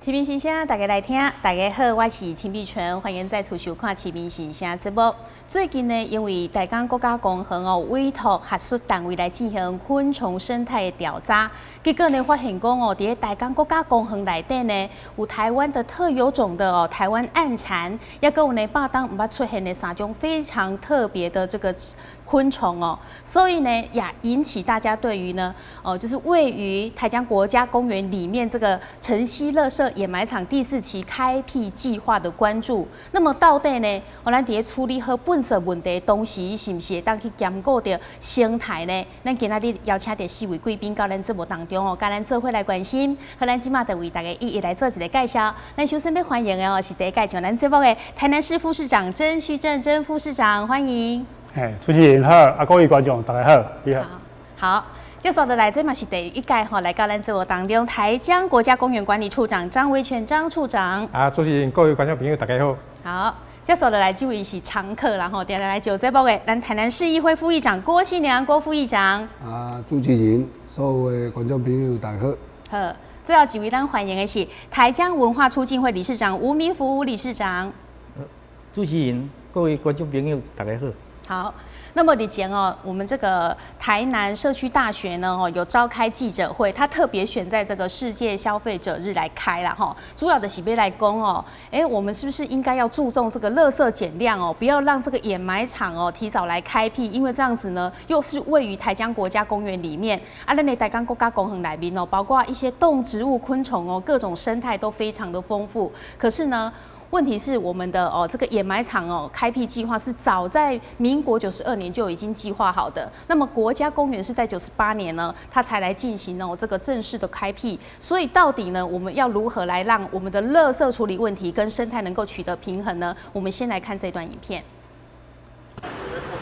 市民新声，大家来听。大家好，我是秦碧纯，欢迎再次收看市民新声节目。最近呢，因为大港国家公园委托学术单位来进行昆虫生态的调查，结果呢发现讲伫大港国家公园内底呢，有台湾的特有种的台湾暗蝉，也有呢霸当唔捌出现的3种非常特别的这个昆虫所以呢也引起大家对于呢就是位于台江国家公园里面这个晨曦垃圾掩埋场第4期开辟计划的关注。那么到底呢，咱伫处理好垃圾问题的同时，是不是会当去兼顾到生态呢？咱今仔日邀请到4位贵宾到咱节目当中甲咱做伙来关心。好，咱即马就为大家一一来做一个介绍。咱首先要欢迎的是第一届上咱节目的台南市副市长曾旭正曾副市长，欢迎。主持人好，各位观众大家好，你好。好。接下来，这嘛是第一届来到咱节目当中，台江国家公园管理处长张维全张处长。主持人、各位观众朋友大家好。好，接下来这位是常客，然后接下来就节目的咱台南市议会副议长郭新良郭副议长。主持人、所有的观众朋友大家好。好，最后几位咱欢迎的是台江文化促进会理事长吴明福理事长。主持人、各位观众朋友大家好。好。那么以前我们这个台南社区大学呢有召开记者会，他特别选在这个世界消费者日来开啦主要的是要来讲我们是不是应该要注重这个垃圾减量不要让这个掩埋场提早来开辟，因为这样子呢又是位于台江国家公园里面咱的台江国家公园内面包括一些动植物、昆虫各种生态都非常的丰富，可是呢。问题是我们的这个掩埋场开辟计划是早在民国92年就已经计划好的，那么国家公园是在98年呢，它才来进行这个正式的开辟。所以到底呢，我们要如何来让我们的垃圾处理问题跟生态能够取得平衡呢？我们先来看这段影片。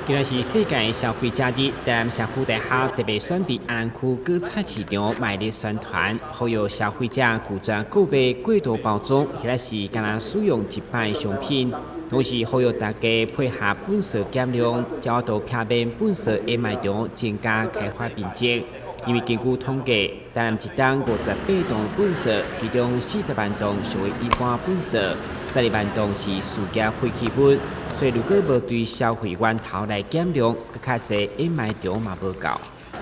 今日是世界消费者日，台南社区大学特别选伫安南区果菜市场卖力宣传，呼吁消费者拒绝购买过度包装，或者是敢若使用一摆商品。同时呼吁大家配合垃圾减量，照到避免垃圾掩埋场增加开发品质。因为根据统计，台南一档58吨垃圾，其中40万吨属于一般垃圾，12万吨是塑胶废弃物。所以，如果无对消费源头来减量，更较侪掩埋场嘛无够。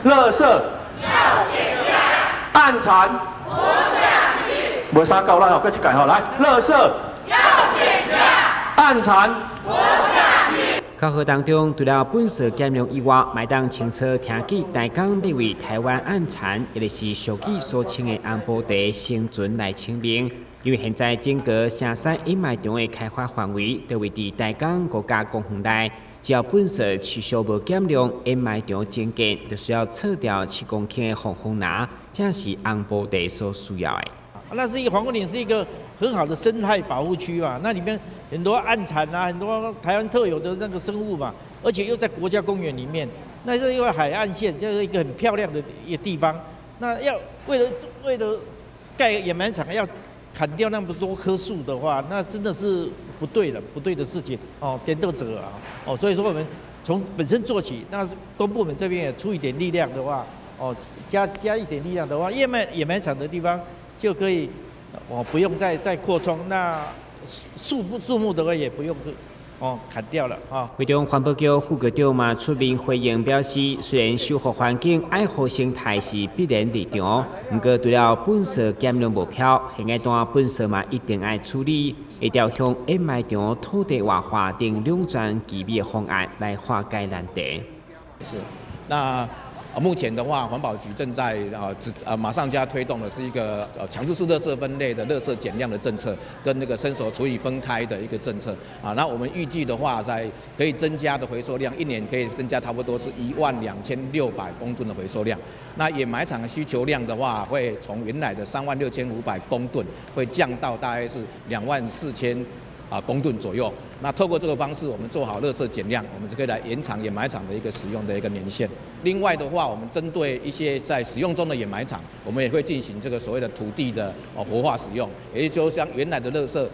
垃圾要减量，暗残活下去。无啥够啦，搁一改来，垃圾要减量，暗残活下去。考核当中，除了垃圾减量以外，麦当清楚听起大港列为台湾暗残，也就是俗语所称的红布袋生存来清明。因为现在整个城西掩埋场的开发范围都位伫台港国家公园内，只要垃圾持续无减量，掩埋场增建就需要撤掉7公顷的防风林，这是红布袋所需要的。那是一个黄果岭是一个很好的生态保护区嘛，那里面很多暗产很多台湾特有的那个生物嘛，而且又在国家公园里面，那是一个海岸线，这是一个很漂亮的一个地方。那要为了盖掩埋场要砍掉那么多棵树的话，那真的是不对的事情颠倒者所以说我们从本身做起，那公部门这边也出一点力量的话加一点力量的话，掩埋场的地方就可以不用再扩充，那树木的话也不用砍掉了为中环保局副局长嘛出面回应表示，虽然守护环境、爱护生态是必然立场，不过除了垃圾减量目标，现阶段垃圾嘛一定要处理，一定要向掩埋场土地活化等两全其美的方案来化解难题。是，那。目前的话，环保局正在马上就要推动的是一个强制式垃圾分类的垃圾减量的政策，跟那个伸手处理分开的一个政策那我们预计的话，在可以增加的回收量，1年可以增加差不多是12600公吨的回收量。那掩埋场的需求量的话，会从原来的36500公吨，会降到大概是24000公吨左右。那透过这个方式，我们做好垃圾减量，我们就可以来延长掩埋场的一个使用的一个年限。另外的话，我们针对一些在使用中的掩埋场，我们也会进行这个所谓的土地的活化使用，也就是像原来的垃圾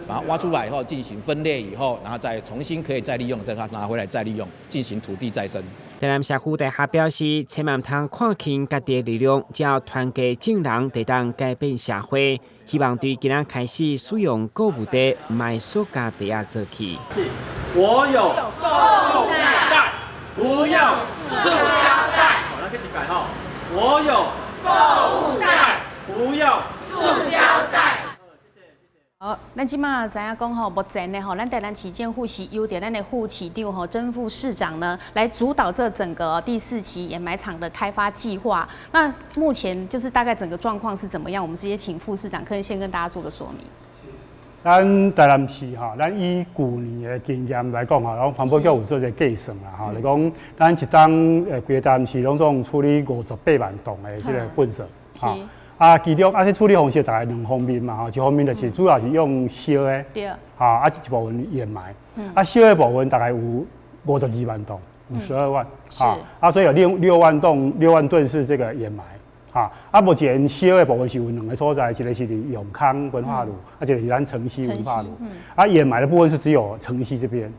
把它挖出来以后进行分类以后，然后再重新可以再利用，再把它拿回来再利用，进行土地再生。台南社区大厦表示，千万唔通看轻家己的力量，只要团结众人，得当改变社会。希望对今仔开始使用购物袋，卖塑胶袋啊做起。我有购物袋，不要塑胶袋。好，那可以改哈。我有购物袋，不要塑胶袋。好，咱即马知影讲吼，目前呢吼，咱台南市政府是由着咱的副市长吼、曾副市长呢来主导这整个第4期掩埋场的开发计划。那目前就是大概整个状况是怎么样？我们直接请副市长可以先跟大家做个说明。咱台南市哈，咱以去年的经验来讲哈，然后环保局有做一个计算啦哈，就讲咱一当规个台南市拢总处理58万吨的这个垃圾哈。其中这处理方式大概2方面嘛吼，一方面就是主要是用烧的，对，一部分掩埋，烧的部分大概有52万吨，52万，所以有6万吨是这个掩埋，目前烧的部分是有2个所在，一个是永康文化路，一个是咱城西文化路，掩埋的部分是只有城西这边，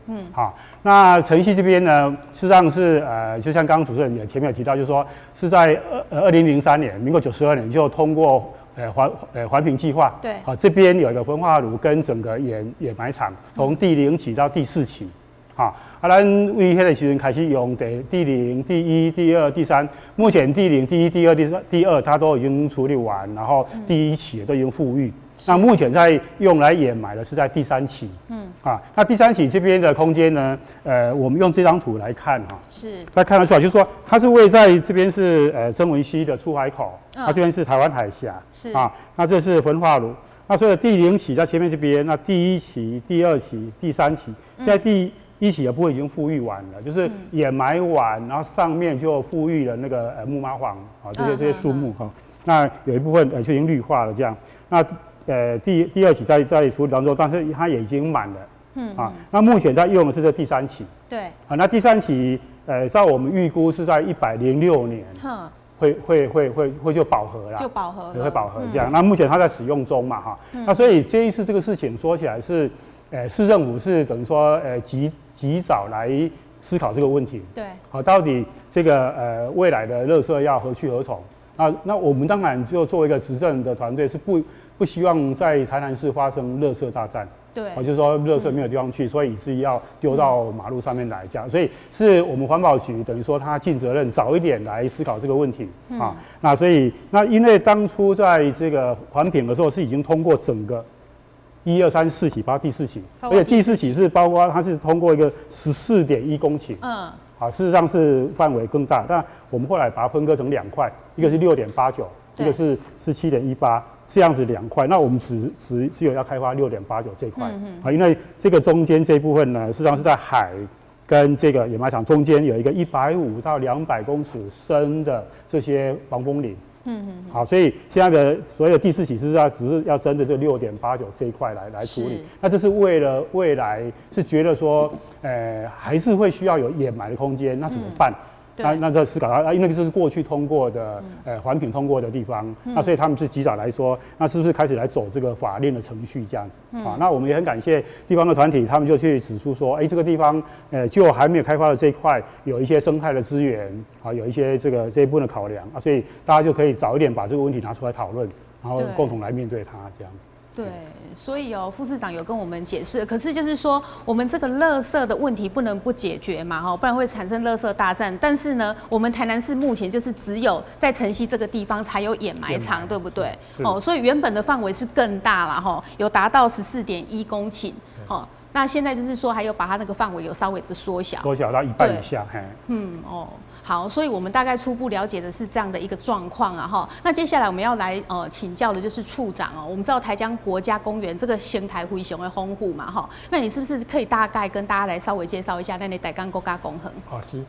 那城西这边呢，事实上是就像刚刚主持人也前面有提到，就是说是在2003年，民国92年就通过环评计划，对，这边有一个焚化炉跟整个掩埋场，从第0期到第4期，咱为迄个时阵开始用第0、第1、第2、第3，目前第0、第1、第2、第2它都已经处理完，然后第1期都已经复育。那目前在用来掩埋的是在第3期，那第3期这边的空间呢，我们用这张图来看哈，是，大家看得出来，就是说它是位在这边是曾文溪的出海口，它这边是台湾海峡，是那这是焚化炉，那所以第0期在前面这边，那第1期、第2期、第3期，现在第1期的部分已经复育完了，就是掩埋完，然后上面就复育了那个木麻黄这些树木哈，那有一部分就已经绿化了这样，那第2期在处理当中，但是它也已经满了，那目前在用的是这第3期，对，那第3期在我们预估是在106年，会就饱和了，会饱和这样，那目前它在使用中嘛哈，那所以这一次这个事情说起来是，市政府是等于说及早来思考这个问题，对，到底这个未来的垃圾要何去何从？那我们当然就作为一个执政的团队是不希望在台南市发生垃圾大战，对，就是说垃圾没有地方去，所以以至于要丢到马路上面来这样，所以是我们环保局等于说他尽责任早一点来思考这个问题那所以因为当初在这个环评的时候是已经通过整个1、2、3、4期，包括第4期，而且第4期是包括它是通过一个14.1公顷，事实上是范围更大，但我们后来把它分割成2块，一个是6.89，一个是7.18，这样子2块。那我们只有要开发6.89这一块，因为这个中间这一部分呢，事实上是在海跟这个掩埋场中间有一个150到200公尺深的这些防风林。好，所以现在的所谓的第4期只是要针对这6.89这一块来处理。那这是为了未来是觉得说，还是会需要有掩埋的空间，那怎么办？那这思考因为这是过去通过的环评通过的地方，那所以他们是及早来说，那是不是开始来走这个法令的程序这样子？那我们也很感谢地方的团体，他们就去指出说，这个地方就还没有开发的这一块有一些生态的资源有一些这一部分的考量所以大家就可以早一点把这个问题拿出来讨论，然后共同来面对它这样子。对，所以副市长有跟我们解释，可是就是说，我们这个垃圾的问题不能不解决嘛，不然会产生垃圾大战。但是呢，我们台南市目前就是只有在城西这个地方才有掩埋场，对不对？所以原本的范围是更大了有达到14.1公顷那现在就是说，还有把它那个范围有稍微的缩小到1半以下。好，所以我们大概初步了解的是这样的一个状况那接下来我们要来请教的就是处长我们知道台江国家公园这个生态非常的丰富嘛那你是不是可以大概跟大家来稍微介绍一下咱的台江国家公园？是。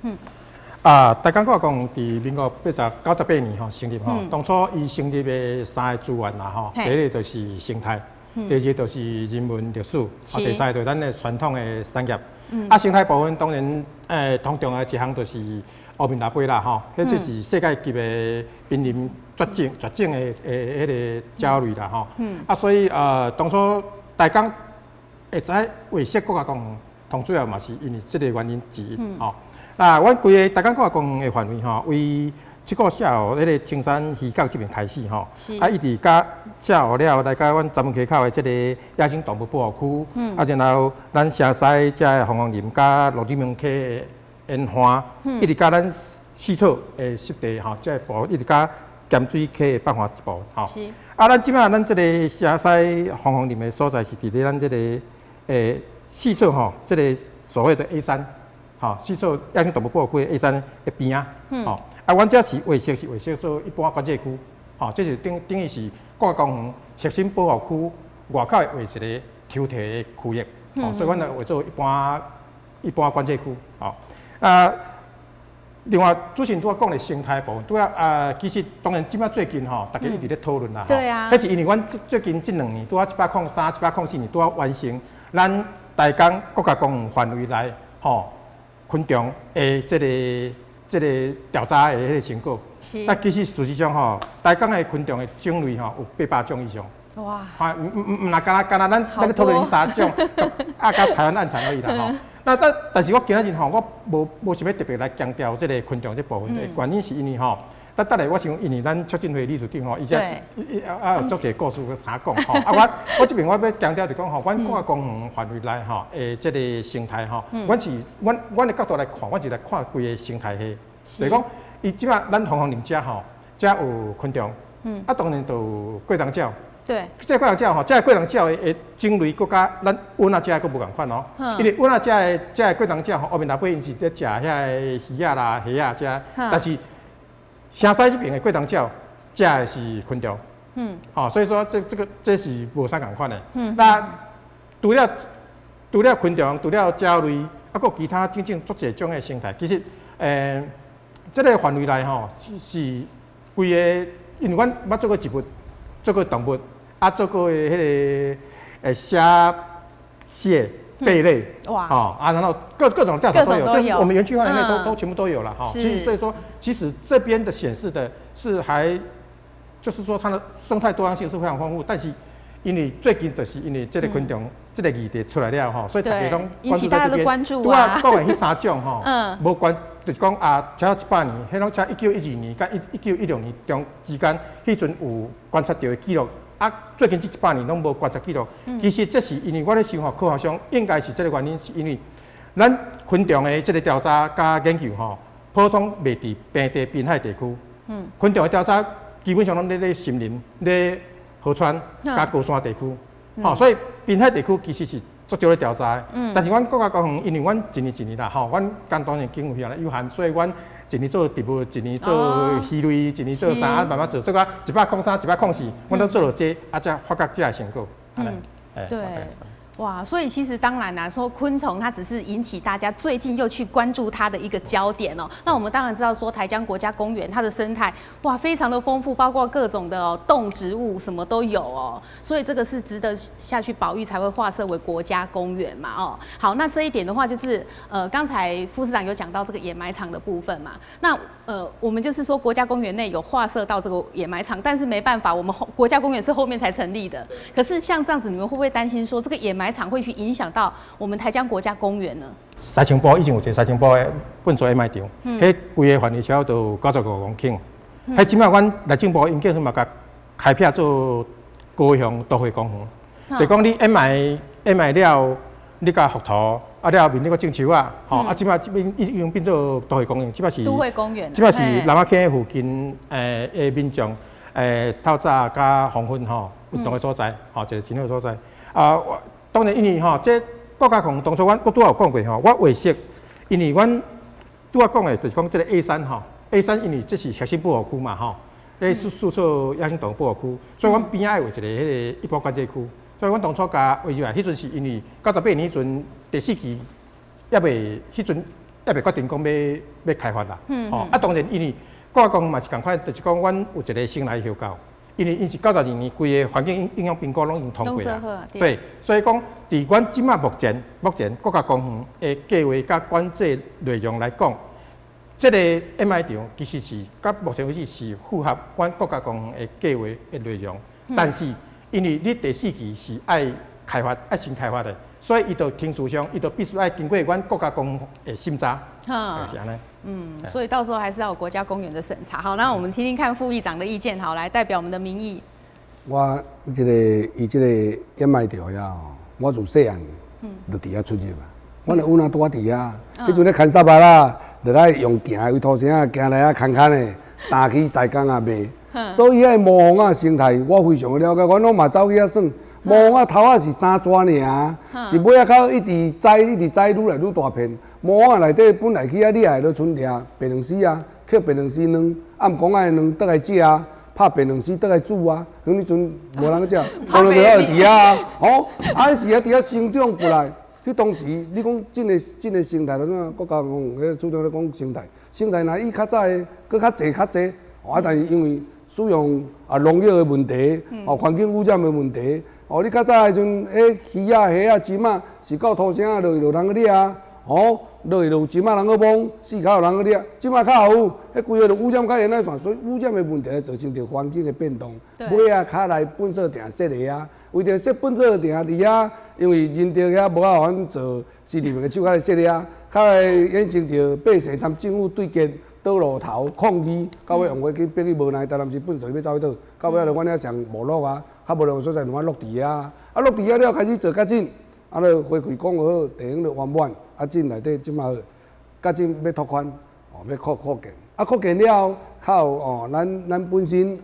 台江国家公园伫民国98年成立当初伊成立的3个资源啦第一个就是生态。第二就是人文历史，第三就是咱的传统的产业。嗯生态部分当然，通重要一项就是乌面拉贝啦，吼，迄这是世界级的濒临绝种的迄个鸟类啦，吼。所以当初大家会知维惜国家公园，同主要嘛是因为这个原因之一，吼。那阮规个大港国家公园的范围吼，为这个下午迄个青山渔港这边开始吼，一直到下午了来到阮闸门溪口的这个野生动物保护区，然后咱城西这个红黄林甲罗志明溪的烟花，一直到咱四草的湿地吼，这个部一直到咸水溪的北华一部吼。咱即摆咱这个城西红黄林的所在是伫咧咱这个四草吼，这个所谓的 A3。吼，四草野生动物保护区的 A3的边啊，吼，阮这是维系做一般管制区，吼，这是等于是国家公园核心保护区外口的为一个抽屉的区域，吼，所以阮来为做一般管制区，吼。另外，主持人拄仔讲的生态部分，其实当然即摆最近吼，大家一直咧讨论啦，对啊，迄是因为阮最近这2年，拄仔103、104年，拄仔完成咱大港国家公园范围内，吼。昆虫的这个调查的迄个成果，其实事实上吼，大港的昆虫的种类吼有800种以上。哇！唔那干咱咧讨论3种，甲台湾暗藏而已啦吼。但是我今仔日吼，我无想要特别来强调这个昆虫这部分的原因，是因为吼。等下，我想因为咱促进会理事长吼，伊有做一个故事去讲吼。我这边我要强调就讲吼，阮国家公园范围内吼，这个生态吼，阮的角度来看，阮是来看规个生态系。就是讲，伊即摆咱红黄林遮吼，遮有昆虫，当然就有过冬鸟。对。这过冬鸟吼，这过冬鸟的种类国家咱温仔遮佫无共款哦。因为温仔遮的过冬鸟吼，后面那边因是咧食遐个鱼啊啦、虾啊遮，但是。城西这边的过冬鸟，这的是昆虫，所以说这是无啥共款的。那除了昆虫，除了鸟类，还有其他种足种的生态。其实，这个范围内吼是规个，因为阮捌做过植物，做过动物，做过迄个虾蟹。贝类，哇，然后各种调查都有，就是我们园区范围内都全部都有了哈。所以说，其实这边的显示的是就是说它的生态多样性是非常丰富，但是因为最近就是因为这个昆虫这个议题出来了哈，所以大家拢关注在这边。对啊，讲的迄3种哈，无关就是讲超100年，迄种超1912年甲1916年中之间，迄阵有观察到的记录。最近这100年拢无观察记录。其实这是因为我咧想吼，科学上应该是这个原因，是因为咱昆虫的这个调查加研究吼，普通袂伫平地滨海地区。昆虫的调查基本上拢咧森林、咧河川加高山地区。所以滨海地区其实是足少咧调查。但是阮国家公园，因为阮一年啦，阮简单的经费有限，所以阮。一年做植物，一年做鱼类，一年做啥，慢慢做，做到103、104，阮都做了这，才发觉这成果。对。哇，所以其实当然啦，说昆虫它只是引起大家最近又去关注它的一个焦点哦。那我们当然知道说台江国家公园它的生态哇非常的丰富，包括各种的动植物什么都有哦，所以这个是值得下去保育才会划设为国家公园嘛哦。好，那这一点的话就是刚才副市长有讲到这个野埋场的部分嘛，那我们就是说国家公园内有划设到这个野埋场，但是没办法，我们国家公园是后面才成立的。可是像这样子，你们会不会担心说这个野埋场会去影响到我们台江国家公园呢？沙尘暴以前有一个沙尘暴的粪扫掩埋场，迄规个范围超都95公顷。迄即摆阮内政部因建设嘛，甲开辟做高雄都会公园，就讲你掩埋了，你甲覆土，了后面你个种树啊，即摆这边已经变做都会公园，即摆是都会公园，即摆是南仔溪附近的民众透早甲黄昏运动的所在，一个真好的所在。当然，因为这国家公园当初我拄有讲过我维惜，因为阮拄仔讲的就是讲这个 A3 因为这是核心保护区嘛四处野生动物保护区，所以阮边仔有一个迄个一般管制区，所以阮当初甲围入来，迄阵是因为98年迄阵第4期迄阵也未决定讲要开发啦，当然因为国家公园嘛是共款，就是讲阮有一个生态休校。因为是92年规个环境影响评估拢已经通过啦。对，所以讲，伫阮即马目前国家公园的计划甲管制内容来讲，这个掩埋场其实是到目前为止是符合阮国家公园的计划的内容，但是因为你第4期是爱开发、爱新开发的，所以伊就程序上，伊就必须爱经过阮国家公园的审查，是安尼。所以到时候还是要有国家公园的审查。好，那我们听听看副议长的意见，好，来代表我们的民意。我伊这个掩埋场遐吼，我自细汉就伫遐出入啊。阮的屋那住伫遐，迄阵咧牵沙巴啦，就爱用行的，为土城啊行来啊牵的，打起宰工啊卖。所以遐魔方啊生态，我非常了解，阮拢嘛走去遐耍。魔方啊头啊是3撮尔，是尾仔口一直栽，愈来愈大片。魔方啊内底本来去遐厉害，就剩掠白龙丝啊，捡白龙丝卵，暗讲啊卵倒来食啊。拍白龙丝倒来煮啊，迄迄阵无人去食，当然就要伫遐啊。吼，啊是啊，伫遐生长过来。迄当时你讲真个生态，咱国家公园迄主张咧讲生态若伊较早的，搁较济，啊，但是因为使用农药的问题，环境污染的问题，你较早的时阵，鱼啊、虾啊、金啊，是到土城啊落去就人去掠啊，落去就有金啊人去摸，四口有人去掠，即摆较有，迄规个就污染较严重，所以污染的问题造成着环境的变动。尾啊，较来粪扫埕设咧啊，为着设粪扫埕伫遐，因为人着遐无法互咱做市里面的手较来设咧啊，较来衍生着百姓参政府对决。倒路头抗议，到尾用话去逼去无奈，台南市粪扫要走去倒，到尾就阮遐上无落啊，较无落所在，就阮落地啊，落地了开始做较紧，就花卉讲好，地方就圆满，镇内底即马较紧要拓宽，要扩建，扩建了较有咱本身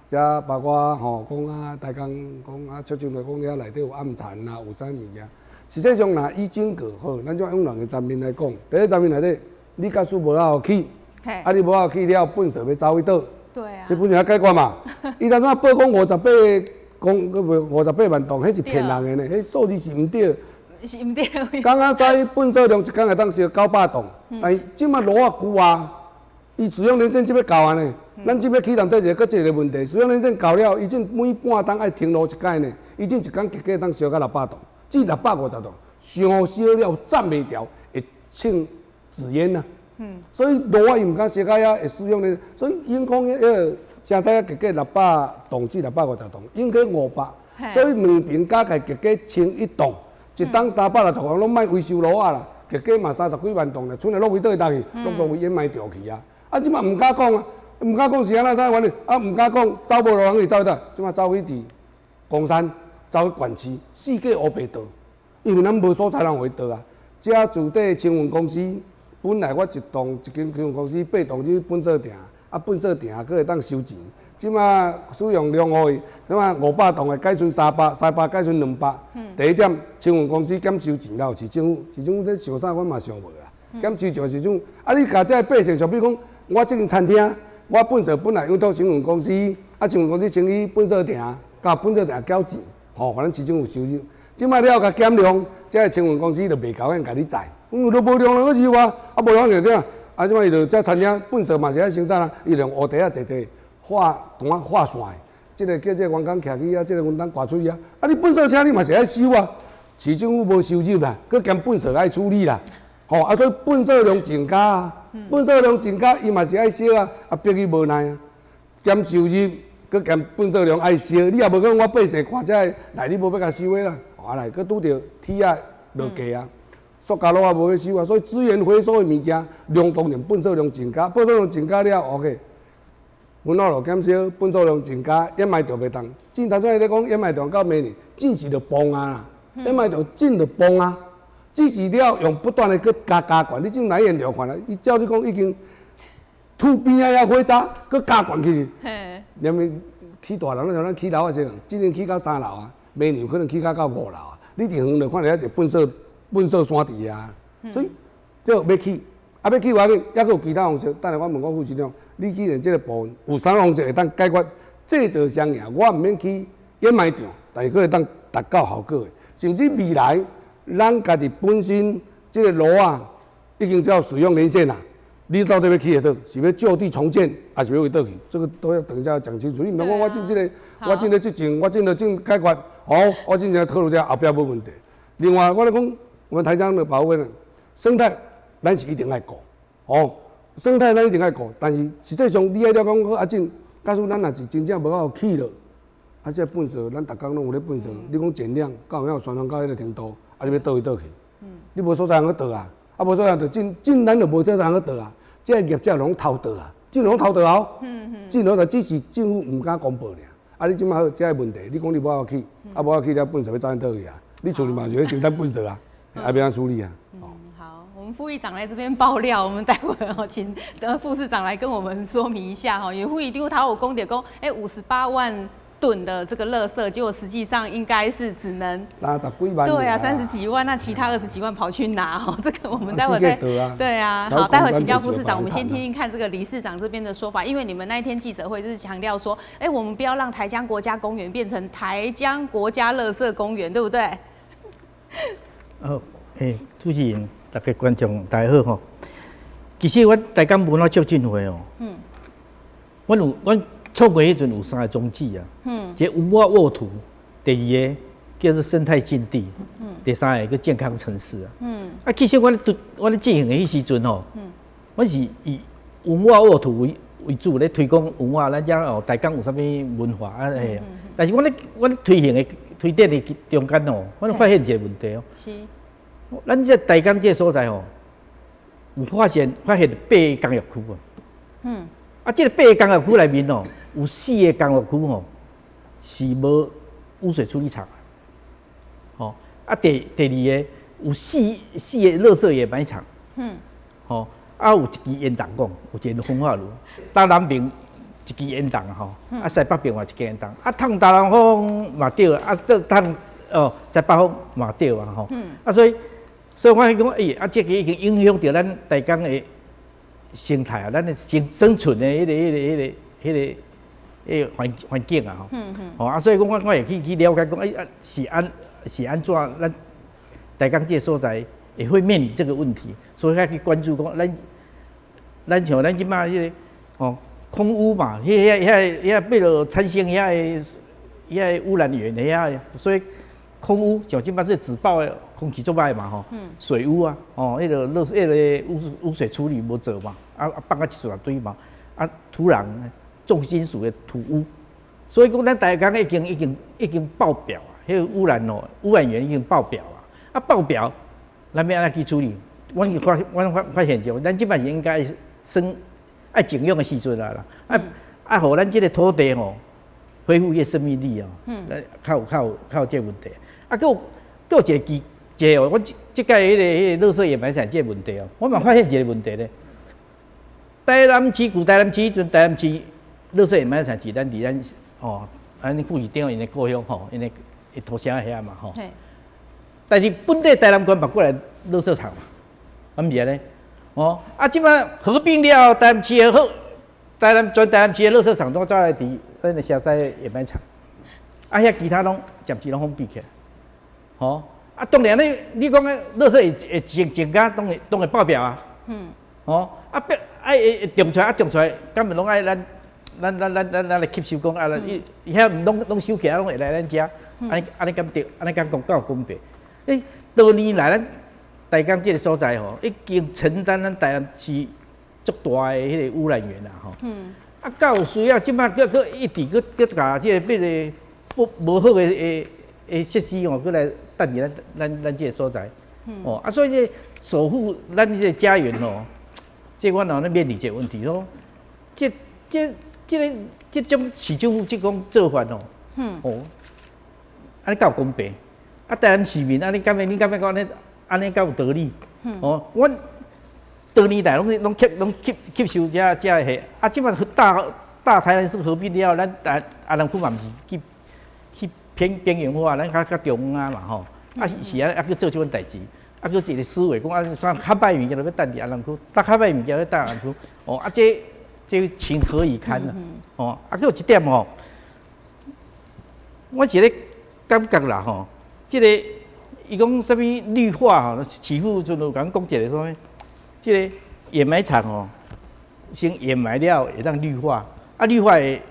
则包括讲大工讲促进来讲遐内底有暗残啊，有啥物件，实际上若以整个好，咱种用两个层面来讲，第一层面内底。你假使无法去，你无法去了，粪扫要走去倒？对啊，这本身解决嘛。伊当初报讲58万吨，迄是骗人的呢，迄数字是毋对。是毋对。刚刚使粪扫量一工会当烧900吨，但是即马路啊旧啊，伊使用年限即要到啊呢。咱即要启动一个一个问题，使用年限到了，伊正每半档爱停路一摆呢，伊正一工结果当烧到600吨，至650吨，上烧了站袂掉，会请。纸烟呐，所以路啊，伊毋敢烧到遐会使用咧，所以影响正早结果600吨至650吨，影响500，所以两边加起结果1,1吨，一档360吨，拢卖维修路啊啦，结果嘛30几万吨咧，剩下落位倒去倒去，落位掩埋掉去啊，即马毋敢讲啊，毋敢讲是安怎才完咧，毋敢讲走无路人去走倒，即马走去伫公山，走去管区，四界乌白倒，因为咱无所在人会倒啊，遮自地清运公司。本来我一间清运公司8栋去粪扫埕，粪扫埕佫会当收钱。即马使用量互伊，即马500栋的改成300改成200。第一点，清运公司减收钱了，市政府这想啥，阮嘛想无啦。减收钱是种，你甲这百姓，像比如讲，我这间餐厅，我粪扫本来委托清运公司，清运公司清理粪扫埕，甲粪扫埕缴钱，反正市政府收入。即马了甲减量，这清运公司就袂高兴甲你载。都无量人去啊，无量就点即摆伊就这餐厅粪扫嘛是爱生产啊，伊用乌地坐画线的，即个叫这员工徛去啊，即个分担挂出去啊。你粪扫车你嘛是爱收啊，市政府无收入啦，佮兼粪扫爱处理啦，所以粪扫量增加啊，粪扫量增加伊嘛是爱烧啊，逼伊无奈啊，兼收入佮兼粪扫量爱烧，你也无讲我百姓看这内里无要甲收的啦，来佮拄着铁啊落价啊。塑胶路也无去收啊，所以资源回收的物件量当然粪扫量增加，粪扫量增加了 ，OK， 分路路减少，粪扫量增加，掩埋场袂当。正头先咧讲掩埋场到明年，正是着崩啊啦，掩埋场正着崩啊，只是了用不断的去加悬，你正来源条款啦，伊照你讲已经厝边啊遐火渣，去加悬去，连咪起大楼，像咱起楼啊先，今年起到3楼啊，明年可能起到5楼啊，你伫远就看到遐一粪扫山地啊，所以这要起，要起话紧，还佫有其他方式。等下我问我副市长，你既然这个部分有啥方式会当解决制造双赢，我毋免去掩埋场，但是佫会当达到效果的。甚至未来咱家己本身这个路啊，已经只要使用年限啦，你到底要去倒？是要就地重建，还是要回倒去？这个都要等一下讲清楚。你唔通讲我进这个，我进了这种，我进了这解决，好，我进来讨论下后边无问题。另外，我来讲，我们台江的保护呢，生态咱是一定爱顾，哦，生态咱一定爱顾，但是实际上你爱了讲阿进，假使咱若是真正无够起了，啊，这粪扫咱逐工拢有咧粪扫，你讲减量，到有宣传到迄个程度，啊，你要倒去倒去，你无所在通去倒啊，啊无所在就进咱就无所在通去倒啊，这个业者拢偷倒啊，进拢偷倒后，进拢就只是政府唔敢公布尔，啊，你即马好这个问题，你讲你无够起，啊无够起了粪扫要走去倒去啊？你处理嘛，就要承担本责啊，要怎处理啊？好，我们副议长来这边爆料，我们待会请副市长来跟我们说明一下哈。因为副议长他有讲到讲，58万吨的这个垃圾，结果实际上应该是只能30几万。对啊，30几万，那其他20几万跑去哪？哈，这个我们待会再对啊。好，待会请教副市长，我们先听听看这个李市长这边的说法，因为你们那一天记者会就是强调说，我们不要让台江国家公园变成台江国家垃圾公园，对不对？主持人，大家观众大家好吼。其实我台江文化促进会哦，我创过迄阵有3个宗旨啊，一个文化沃土，第2个叫做生态禁地，第3个叫健康城市啊。其实我咧进行的迄时阵吼，我是以文化沃土为主咧推广文化，咱遮台江有啥物文化啊？但是我咧推行的推展的中间哦，我发现一个问题哦。是。咱这台江这所在哦，有发现8个工业区啊。啊，这个8个工业区内面哦，有4个工业区哦是无污水处理厂。哦。啊，第2个有4个垃圾掩埋场。哦。啊，有一支烟筒厂，有一个焚化炉。东南边一支烟筒吼，啊西北边嘛一支烟筒。啊，烫东南风嘛对啊，烫西北风嘛对啊吼。啊，所以我讲啊，这个已经影响到咱台江的生态啊，咱的生存的迄个环境啊吼。啊，所以讲我会去了解讲，是安怎咱台江这所在也会面临这个问题，所以要去关注讲咱像咱即马迄个空污嘛，遐为了产生遐个污染源的遐，所以空污像即马这自爆的空气作歹嘛吼，水污啊，迄个污水处理无做嘛，放啊一大堆嘛，啊土壤重金属的土污，所以讲咱台江已经爆表啊，迄个污染源已经爆表啊，爆表咱要安怎去处理？我发现就，咱即摆是应该爱种用的时阵啦，互咱即个土地吼恢复伊生命力哦，较有这个问题。啊，佫有一个我即届迄个垃圾掩埋场这个问题哦，我嘛发现一个问题咧。台南市台南市台南市垃圾掩埋场是咱安尼副市长因的故乡吼，因的土城遐嘛吼。但是本地台南县跑过来垃圾场嘛，毋是安尼。即摆合并了台南市的台南市的垃圾场都走来伫咱的城西掩埋场，遐其他拢暂时拢封闭起来。当然你讲的垃圾会增加，当会爆表啊。会种出来，根本拢爱咱来吸收讲遐拢收起来，拢会来咱遮。安尼敢对？安尼敢讲够公平？多年来咱台江这个所在吼，已经承担咱台南市足大的迄个污染源啦吼。到有需要，即摆佫一直佫甲即个变个无好的设施吼，佫来等伫咱这个所在。所以这守护咱这个家园吼，这我若咧面临一个问题咯。这种市政府这种做法吼，安尼够公平？台南市民，你感觉讲安尼够有道理？我多年来拢吸收这个货，即摆大台南市合并了，咱安南区嘛毋是去边缘化，咱较中央嘛吼。是去做即款代志，佫一个思维讲算较歹物件就要等伫安南区，较歹物件要等安南区。这情何以堪啊？佫有一点吼，我是咧感觉啦吼。这个伊讲啥物绿化吼，市府就有甲讲一个说，这个掩埋场吼，先掩埋了，会当绿化，啊绿化会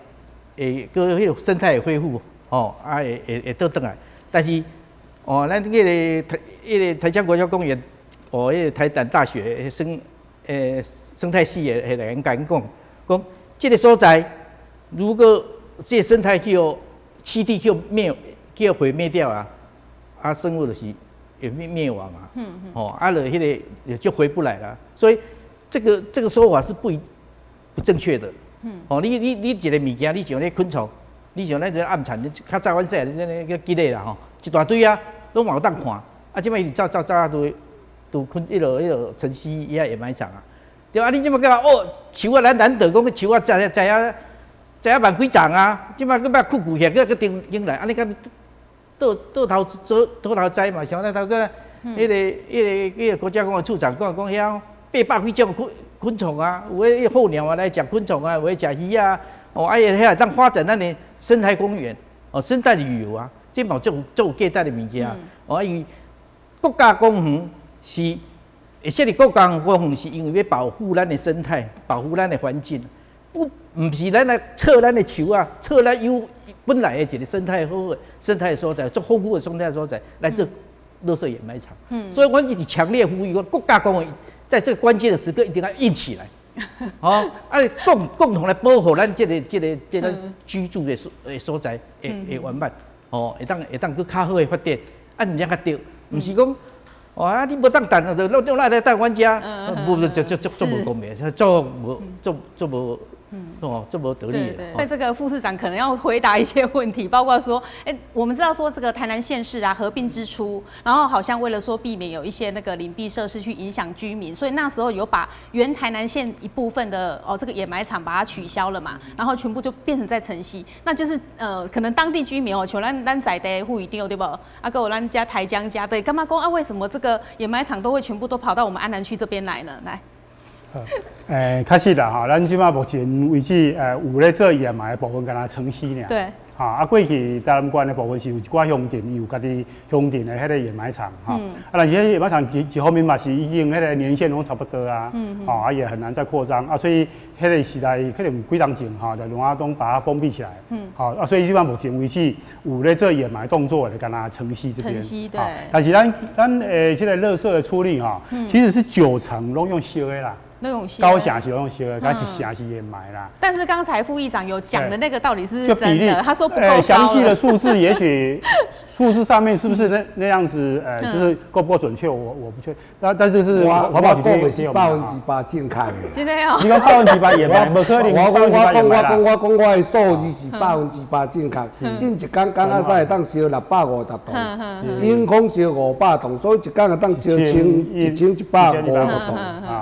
个迄个生态会恢复，会倒转来。但是咱迄个台江国家公园，迄个台南大学生态系的人讲，这个所在如果这个生态栖地叫毁灭掉啊，生物就是也灭亡啊，就迄个就回不来了。所以这个说法是不正确的。你一个物件，你像那昆虫，你像咱这暗蚕，较早阮细你这鸡类啦一大堆啊，拢嘛有当看。即摆伊走啊，都昆迄落城西遐掩埋场啊。对啊，你即摆讲树啊，咱难得讲个树啊，栽万几丛啊，即摆佮把枯起，佮顶来，安尼讲倒头栽嘛，像咱头个迄个国家公园处长讲遐800几种昆虫啊，有迄候鸟啊来食昆虫啊，有诶食鱼啊，遐当发展咱的生态公园，生态旅游啊，这嘛做有价值的物件。因为国家公园是。会设立国家公园是因为要保护咱的生态，保护咱的环境，不是咱来撤咱的树啊，撤咱本来的一个生态所在，足丰富的生态所在来做垃圾掩埋场。所以我一直强烈呼吁，国家公园在这个关键的时刻一定要硬起来，共同来保护咱这个居住的所在会完满，会当去较好的发展，唔则较对，唔是讲。你无当等，就来等阮家，无做无公平，做无得力的。对，这个副市长可能要回答一些问题，包括说，我们知道说这个台南县市合并之初，然后好像为了说避免有一些那个邻避设施去影响居民，所以那时候有把原台南县一部分的这个掩埋场把它取消了嘛，然后全部就变成在城西，那就是可能当地居民像咱在地户一定对不？还有咱家台江家对，干嘛讲为什么这个掩埋场都会全部都跑到我们安南区这边来呢？来。确实啦咱即马目前为止，有咧做掩埋的部分，敢若城西尔。对。过去台南县的部分是有一寡乡镇，有家己乡镇的迄个掩埋场，但是迄掩埋场一方面嘛是已经迄个年限拢差不多啊，也很难再扩张所以迄个时代可能有几年前在龙华东把它封闭起来，所以基本上目前为止有咧做掩埋动作的，敢若城西这边。城西对。但是咱这个垃圾的处理其实是90%拢用烧的啦。高峡是用烧的，它一峡是掩埋啦。但是刚才副议长有讲的那个到底是真的，他说不够高。详细的数字也许数字上面是不是那样子？就是够不够准确？我不确。但是是环保局是100%健康的。真的哦。你讲100%掩埋，不可能。我讲我的数字是100%健康。近一天刚刚才当烧650栋，永康烧500栋，所以一天会当烧1150栋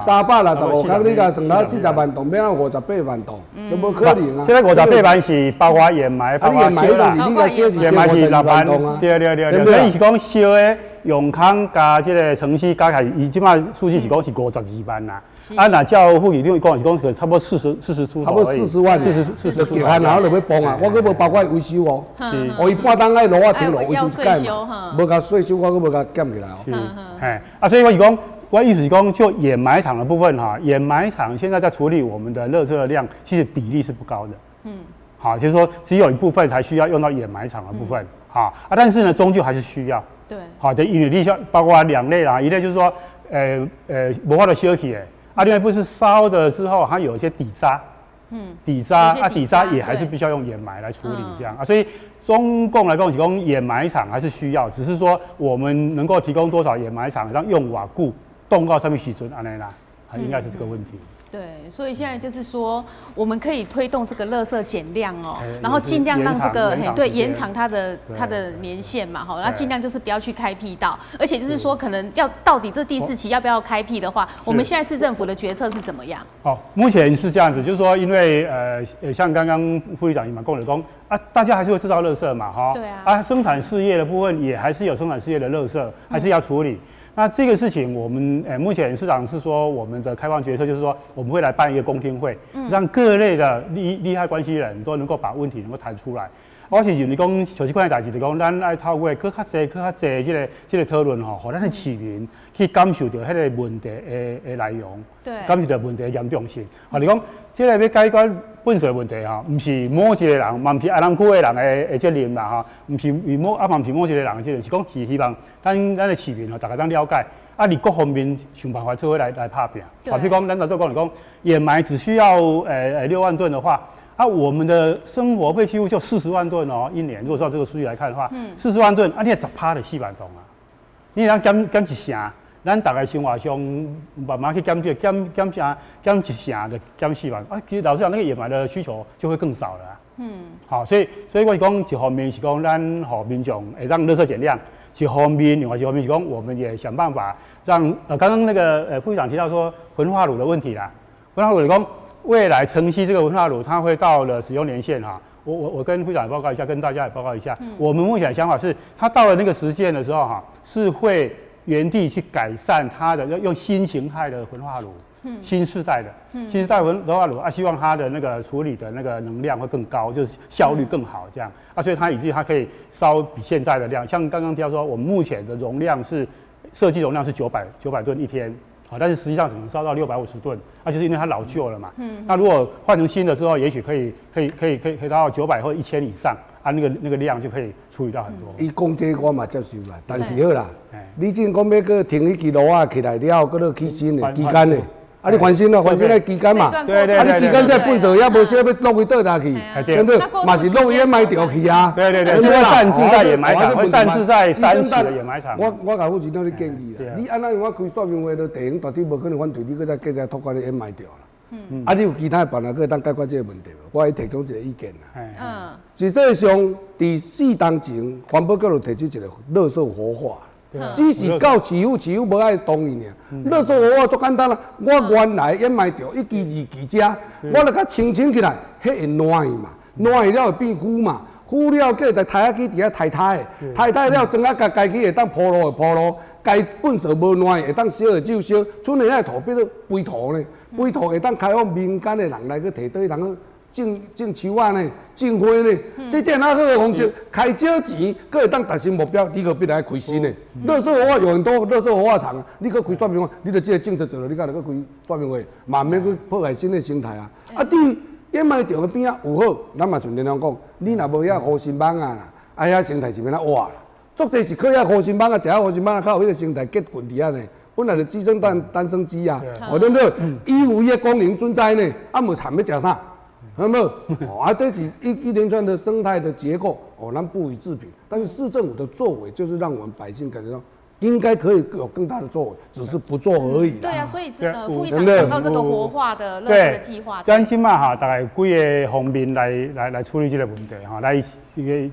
，365。我讲你甲算到40万栋，变到58万栋，都无可能啊！现在58万是包括掩埋，包括烧啦，掩埋是6万栋啊。对，所以是讲烧的永康加这个城西加起来，伊即马数据是讲是52万啦。那照副议长讲是讲是差不多40出头，差不多40万，40出头，然后就要崩啊！我佫无包括维修哦，伊半当爱落啊停落维修改嘛，无甲税收我佫无甲减起来哦。所以我是讲。我意思是讲，就掩埋场的部分掩埋场现在在处理我们的垃圾的量，其实比例是不高的。就是说只有一部分才需要用到掩埋场的部分。但是呢，终究还是需要。对。的因为包括2类啦，一类就是说，无法度烧起的，另外不是烧的之后，它有一些底渣。底渣也还是必须要用掩埋来处理这样所以中共来讲，提供掩埋场还是需要，只是说我们能够提供多少掩埋场，让用瓦固。冻到上面时阵安尼啦，应该是这个问题。对，所以现在就是说，我们可以推动这个垃圾减量然后尽量让这个延长它的年限嘛那尽量就是不要去开辟到，而且就是说可能要到底这第4期要不要开辟的话，我们现在市政府的决策是怎么样？目前是这样子，就是说因为像刚刚副议长也蛮跟我讲大家还是会制造垃圾嘛对啊，生产事业的部分也还是有生产事业的垃圾，还是要处理。那这个事情，我们目前市长是说，我们的开放决策就是说，我们会来办一个公听会，让各类的利害关系人都能够把问题能够谈出来。我是认为讲，像这款代志，就讲咱爱透过更较济这个讨论吼，互咱的市民去感受到迄个问题的内容，对，感受到问题的严重性。啊，你讲这个要解决粪水问题吼，毋是某一个人，嘛毋是爱南区的人的责任啦吼，毋是嘛毋是某一个人的责任，是讲是希望咱的市民吼，大家当了解。啊，你各方面想办法做伙来拍拼。啊，譬如讲，咱老早讲掩埋只需要6万吨的话。啊，我们的生活废弃物就40万吨哦，一年。如果照这个数据来看的话，40万吨，啊，你10%的4万吨啊，你当减一成，咱大概生活上慢慢去减一成就减4万，啊，其实老实讲，那个掩埋的需求就会更少了啊。好，所以我讲一方面是讲咱互民众会让垃圾减量，一方面另外一方面是讲我们也想办法让刚刚那个副市长提到说焚化炉的问题啦，焚化炉就讲。未来城西这个焚化炉，它会到了使用年限哈。我跟副长也报告一下，跟大家也报告一下。我们目前的想法是，它到了那个时限的时候哈，是会原地去改善它的，用新形态的焚化炉，新世代的，新世代焚化炉啊，希望它的那个处理的那个能量会更高，就是效率更好这样啊，所以它以至于它可以烧比现在的量，像刚刚提到说，我们目前的容量是设计容量是900吨一天。好，但是实际上只能烧到650吨，那就是因为它老旧了嘛。那如果换成新的之后，也许可以到900或1000以上，啊，那个量就可以处理到很多。伊讲这我嘛接受啦，但是好啦，你真讲要个停迄支炉啊起来了，搁落起新的期间呢？啊，你翻新咯，翻新咧期间嘛，啊，你期间这粪水也无少要落去倒哪去，对不对？嘛是落掩埋掉去啊。对，就会散置在掩埋场，会散置在3期的掩埋场。我甲副市长咧建议啦，你安那样我开说明会，都地方大体无可能反对，你搁再继续托管你掩埋掉啦。啊，你有其他办法可以当解决这个问题无？我会提供一个意见啦。实际上，伫4当前，环保局就提出一个垃圾活化。只是到市府无爱同意尔。垃圾活化足简单啦，我原来掩埋掉1期2期遮，我来甲清起来，迄会烂去嘛，烂去了会变腐嘛，腐了叫在台下机底下抬了装啊家己会当铺路，该粪扫无烂会当烧的就烧，剩下土变做肥土呢，肥土会当开放民间的人来去摕倒去，人去种树啊呢，种花呢，这哪好的方式，开少钱，佫会当达成目标，你可必来开新的。垃圾活化有很多垃圾活化厂啊，你可开说明会，你就这个政策做了，你敢来去开说明会，慢慢去破坏新的生态啊。啊，对掩埋场的边仔有好，咱嘛像连长讲，你若无遐护身网啊，啊遐生态是免那活啦。足侪是靠遐护身网啊，食遐护身网啊，较有迄个生态结棍伫遐呢。本来就鸡生蛋，蛋生鸡啊，对不对？伊有伊个功能存在呢，啊无产要食啥？有没有？啊，这是一连串的生态的结构，咱不予置评。但是市政府的作为，就是让我们百姓感觉到应该可以有更大的作为，只是不做而已。对啊，所以副议长讲到这个活化的垃圾的计划，咱今嘛哈，大概几个方面来处理这个问题哈，来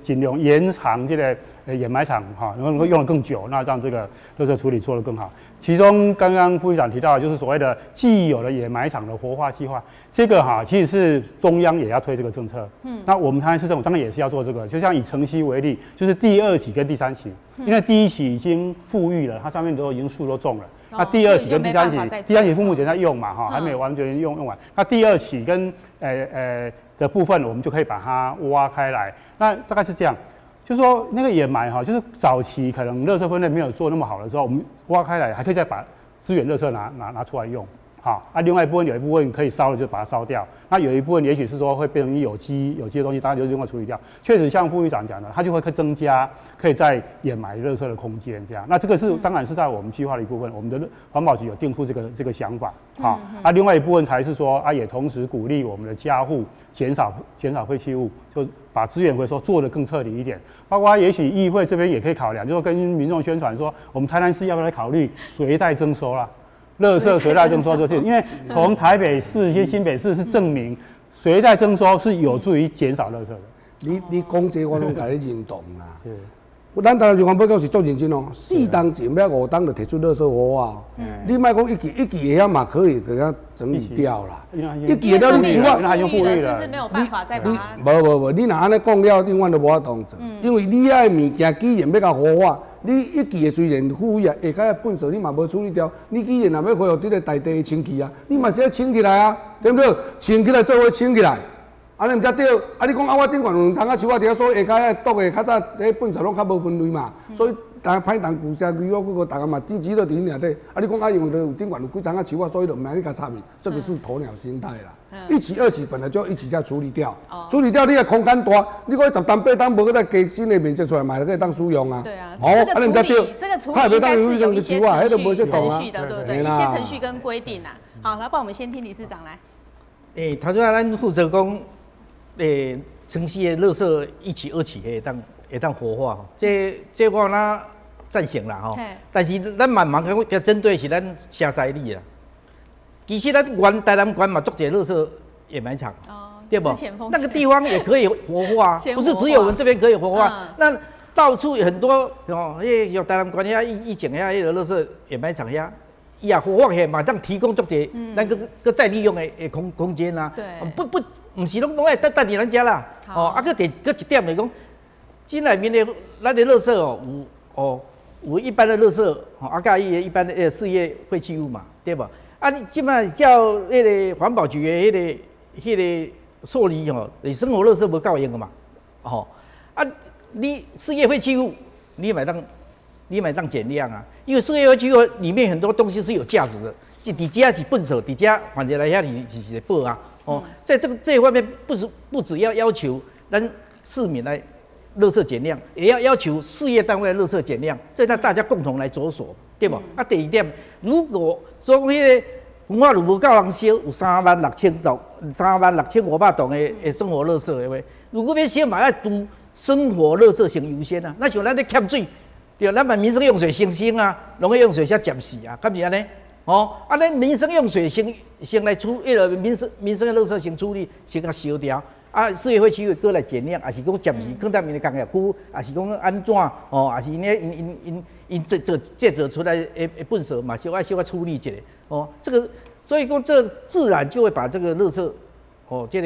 尽量延长这个掩埋场哈，能够用得更久，那让这个垃圾处理做得更好。其中刚刚副议长提到的就是所谓的既有的掩埋场的活化计划，这个哈其实是中央也要推这个政策。那我们台南市政府当然也是要做这个，就像以城西为例，就是第2期跟第3期，因为第1期已经富裕了，它上面已经树都种了。那第2期跟第3期，第3期目前在用嘛哈，还没有完全用完。那第2期跟的部分，我们就可以把它挖开来。那大概是这样。就是说那个掩埋哈，就是早期可能垃圾分类没有做那么好的时候，我们挖开来还可以再把资源垃圾拿出来用，好啊。另外一部分有一部分可以烧了就把它烧掉，那有一部分也许是说会变成有机的东西，当然就另外处理掉。确实像副议长讲的，它就会增加可以在掩埋垃圾的空间这样。那这个是当然是在我们计划的一部分，我们的环保局有定出这个想法，好啊。另外一部分才是说啊，也同时鼓励我们的家户减少废弃物，就把资源回收做得更彻底一点，包括也许议会这边也可以考量，就是跟民众宣传说，我们台南市要不要来考虑随袋征收啦，垃圾随袋征收这些，因为从台北市、一些新北市是证明随袋征收是有助于减少垃圾的。你讲这我拢甲你认同啦。咱台南市环保局是做认真哦，4当前要5当就提出垃圾活化。你莫讲一期下嘛可以给它整理掉啦。1期了你像那用富裕了，是没有办法再把它。无，你若安尼讲了，另外就无法当做。因为你遐物件既然要甲活化，你1期虽然富裕啊，下骹粪扫你嘛无处理掉，你既然若要恢复这个大地的清气啊，你嘛是要清起来啊，对不对？清起来做伙清起来。安尼毋才对。啊，你讲啊，我顶悬有两丛啊树啊，伫遐所下骹遐倒的较早迄粪扫拢较无分类嘛，所以但歹当旧社区，我大家嘛支持了伫遐底。啊，你讲啊，因为有顶悬有几丛啊树啊，所以就唔免你甲插去，这个是鸵鸟心态啦。一期、二期本来就一起再处理掉，处理掉你的空间大，你讲10担8担，无个再加新的面积出来嘛，可以当使用啊。对啊，这个处理应该是有一些程序的，对不对？一些程序跟规定啊。好，来，帮我们先听理事长来。头先咱负责讲，城市的垃圾一期、二期会当活化吼，这我哪赞成啦吼。但是咱慢慢甲针对是咱城西里啦。其实咱台南县嘛，做些垃圾掩埋场，对不？那个地方也可以活化，不是只有我们这边可以活化。那到处有很多哦，有台南县遐以前遐迄个垃圾掩埋场遐，伊也活化起来嘛，当提供做些咱个再利用的空间啊。对，不是拢爱等伫咱遮啦。哦，啊，搁一点来讲，这内面的咱的垃圾有一般的垃圾，啊，甲伊一般的事业废弃物嘛，对吧？啊，你即摆叫迄个环保局的迄个处理吼，你生活垃圾无够用个嘛，吼啊，你事业废弃物你买当减量啊，因为事业废弃物里面很多东西是有价值的，伫家是粪扫，伫家反正来遐是报啊，哦，在这一方面不只要求咱市民来垃圾减量，也要求事业单位的垃圾减量，这让大家共同来着手，对不？啊，第二点，如果说迄个文化路无够人烧，有36500吨的生活垃圾的话，如果要烧嘛，要拄生活垃圾先优先啊。那像咱咧欠水，对，咱把民生用水先啊，农业用水先暂时啊，敢是安尼？哦，啊，咱民生用水先来处，民生的垃圾先处理，先甲烧掉。啊，事业废弃物过来减量，还是讲暂时放在面的工业区，还是讲安怎？哦，还是因这做出来的粪扫嘛，小可处理一下。哦，这个所以讲这自然就会把这个垃圾，哦，这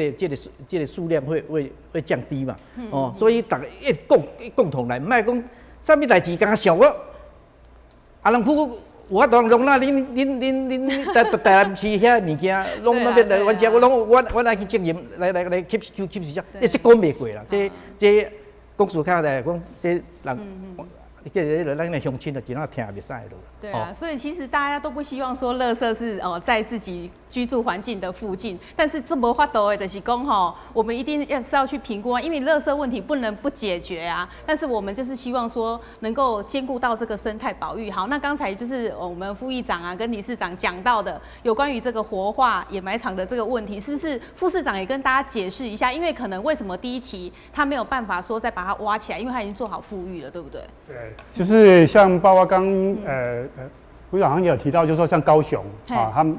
个数量会降低嘛。哦，所以大家共同来，莫讲啥物代志敢想我，啊，人区。我当容纳恁台南市遐物件，拢那边来阮遮，我来去经营，来吸收，这是讲袂过啦。这讲事较来讲，这人。咱的乡亲就只能听袂使咯。对啊，所以其实大家都不希望说垃圾是在自己居住环境的附近，但是这无法度的就是讲吼，我们一定要去评估啊，因为垃圾问题不能不解决啊。但是我们就是希望说能够兼顾到这个生态保育。好，那刚才就是我们副议长啊跟理事长讲到的有关于这个活化掩埋场的这个问题，是不是副市长也跟大家解释一下？因为可能为什么第一期他没有办法说再把它挖起来，因为他已经做好富裕了，对不对？对。就是像包括刚副长好像有提到，就是说像高雄啊，他们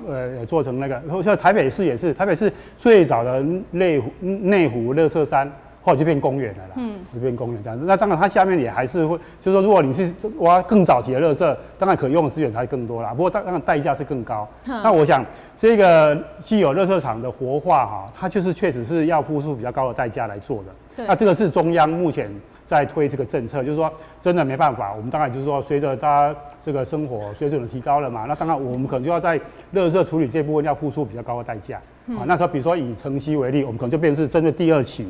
做成那个，像台北市也是，台北市最早的内湖垃圾山，后来就变公园了啦，就变公园这样子。那当然它下面也还是会，就是说如果你是挖更早期的垃圾，当然可用的资源还更多啦，不过当然代价是更高。那我想这个既有垃圾场的活化哈，它就是确实是要付出比较高的代价来做的。那这个是中央目前在推这个政策，就是说真的没办法，我们当然就是说随着大家这个生活水准的提高了嘛，那当然我们可能就要在垃圾处理这部分要付出比较高的代价。那时候比如说以城西为例，我们可能就变成是针对第二期，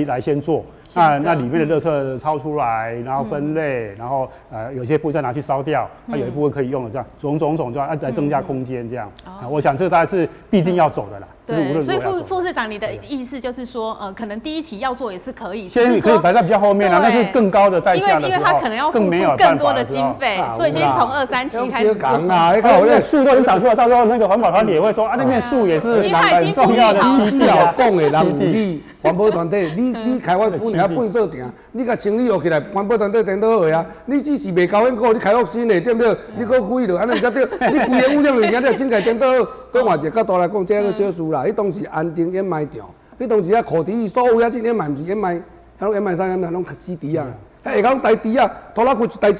来先做。那里面的垃圾掏出来，然后分类，然后有些部分再拿去烧掉，那有一部分可以用的，这样种就要来增加空间这样。我想这个大概是必定要走的啦。对，所以副市长，你的意思就是说，可能第一期要做也是可以，先可以摆在比较后面啊，那是更高的代价的时候，因为他可能要付出更多的经费，所以先从2、3期开始做。你看我那树都已经长出来，到时候那个环保团体也会说啊，那面树也是很重要的基地啊。讲的人有你环保团体，你开发本来粪扫场，你甲清理好起来，环保团体顶倒去啊。你只是袂够够，你开发新的对不对？你搁开落，安尼才对。你规个污染物件你清起来顶倒好。搁换一个角度来讲，这个小事啦，迄当时安定掩埋场，迄当时啊课题所有遐种掩埋，毋是掩埋，遐拢掩埋啥掩埋，拢死猪啊。遐下讲台猪啊，拖拉机一台，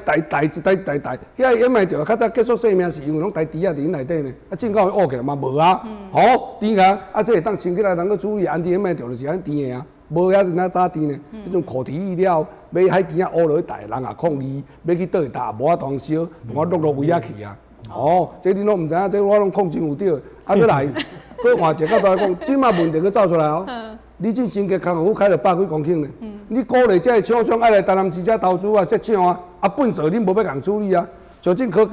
遐掩埋场较早结束生命是因为拢台猪啊伫因内底呢，啊正到乌起来嘛无啊，好甜啊，啊这会当清起来，能够处理安定掩埋场就是安甜的啊，无遐是哪早甜呢？迄种课题意料，买海猪啊乌落去台，人也抗议，要去倒去打，无法通烧，我落位啊去啊。哦，这你拢唔知影，这我拢控制有对，啊，再来，搁换一个角度来讲，即马问题佫走出来哦。你这升级康复开了100几公顷呢，你鼓励这些厂商爱来台南市遮投资啊、设厂啊，本事恁无要共处理啊。像这科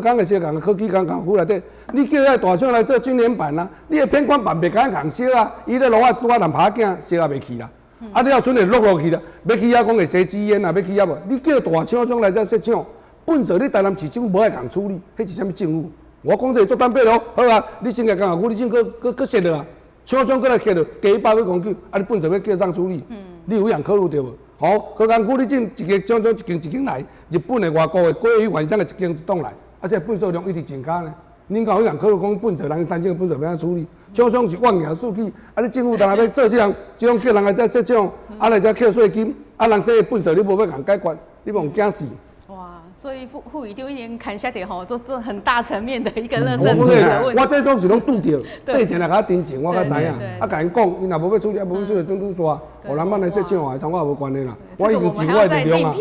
工的小工、科技工府内底，你叫遐大厂来做军联办啊，你的片管办袂敢共烧啊，伊咧路啊拄啊人拍囝烧啊袂去啦。啊，你要剩下落去啦，要去遐讲会生纸烟啊，要去遐无？你叫大厂商来遮设厂，本事你台南市政府无爱共处理，迄是啥物政府？我讲这做单八咯，好啊，你升级工府，你先搁设落啊，厂商搁来设落，加100几公顷，啊，你本事要叫上处理，你有样考虑着无？好，科工股你种一个厂商一间来，日本的、外国的、过去原生的一间一栋来，啊，这本数量一直增加呢。恁敢有人考虑讲本事，人三种本事要安处理？厂商是万年数据，啊，你政府当然要做这样叫人来再设厂，啊来再扣税金，啊人这本事你无要共解决，你望惊死。哇，所以副语就一点看下点吼，做很大层面的一个垃圾处理的问题。我这种是拢拄着，以前来甲我တင်前，我较知影，啊，甲因讲，伊若无要处理，啊，无要处理，总督说，互人慢来设厂啊，同我也无关系啦。我已经尽我的力量啊，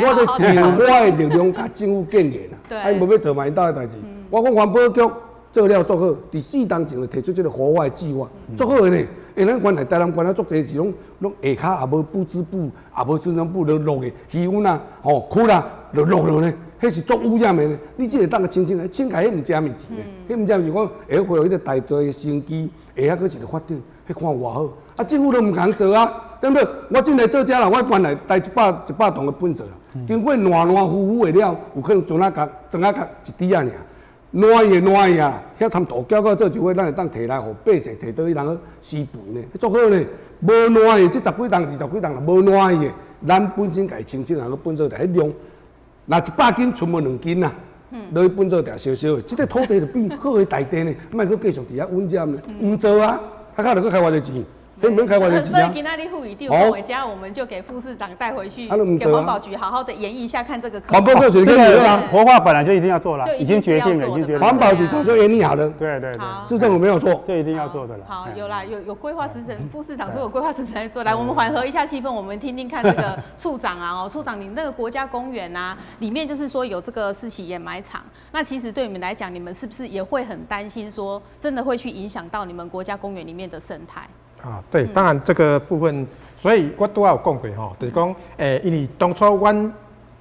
我就尽我的力量甲政府建言啦，啊，伊无要做嘛，因兜的代志。我讲环保局做了足好，伫4当前就提出这个活化计划，足好的呢。因咱原来台南县啊，足侪是拢下骹也无布织布，也无水上布，落的气温啊，吼苦啦，落落呢，迄是足污染的呢。你只会当个清清，清开迄毋正物钱呢，迄毋正物钱，我下回有迄个大地的生机，下遐佫一个发展，迄看偌好。啊，政府都毋共做啊，对不对？我真来做遮啦，我原来带100栋的本子啦，经过烂糊的了，有可能砖仔角一滴啊尔。烂的啊，遐参土搅到做一伙，咱会当摕来，互百姓摕倒去人去施肥呢，足好呢。无烂的，这10几栋、20几栋啦，无烂的，咱本身家清清，人去本做台，迄量，若100斤剩无2斤啦，落去本做台烧烧的，这个土地就比好的大地呢，莫去继续伫遐稳占呢，毋做啊，较就去开偌济钱。所以今天你副语调回家，我们就给副市长带回去，给环保局好好的研议一下，看这个。环保局这个活化本来就一定要做了，已经决定了，环保局早就研议好了。对，市政府没有做，这一定要做的了。好，有啦，有规划时程，副市长说有规划时程在做。来，我们缓和一下气氛，我们听听看这个处长啊，处长，你那个国家公园啊，里面就是说有这个4期掩埋场，那其实对你们来讲，你们是不是也会很担心说，真的会去影响到你们国家公园里面的生态？啊，对，当然这个部分，所以我拄仔有讲过吼，就是讲，因为当初阮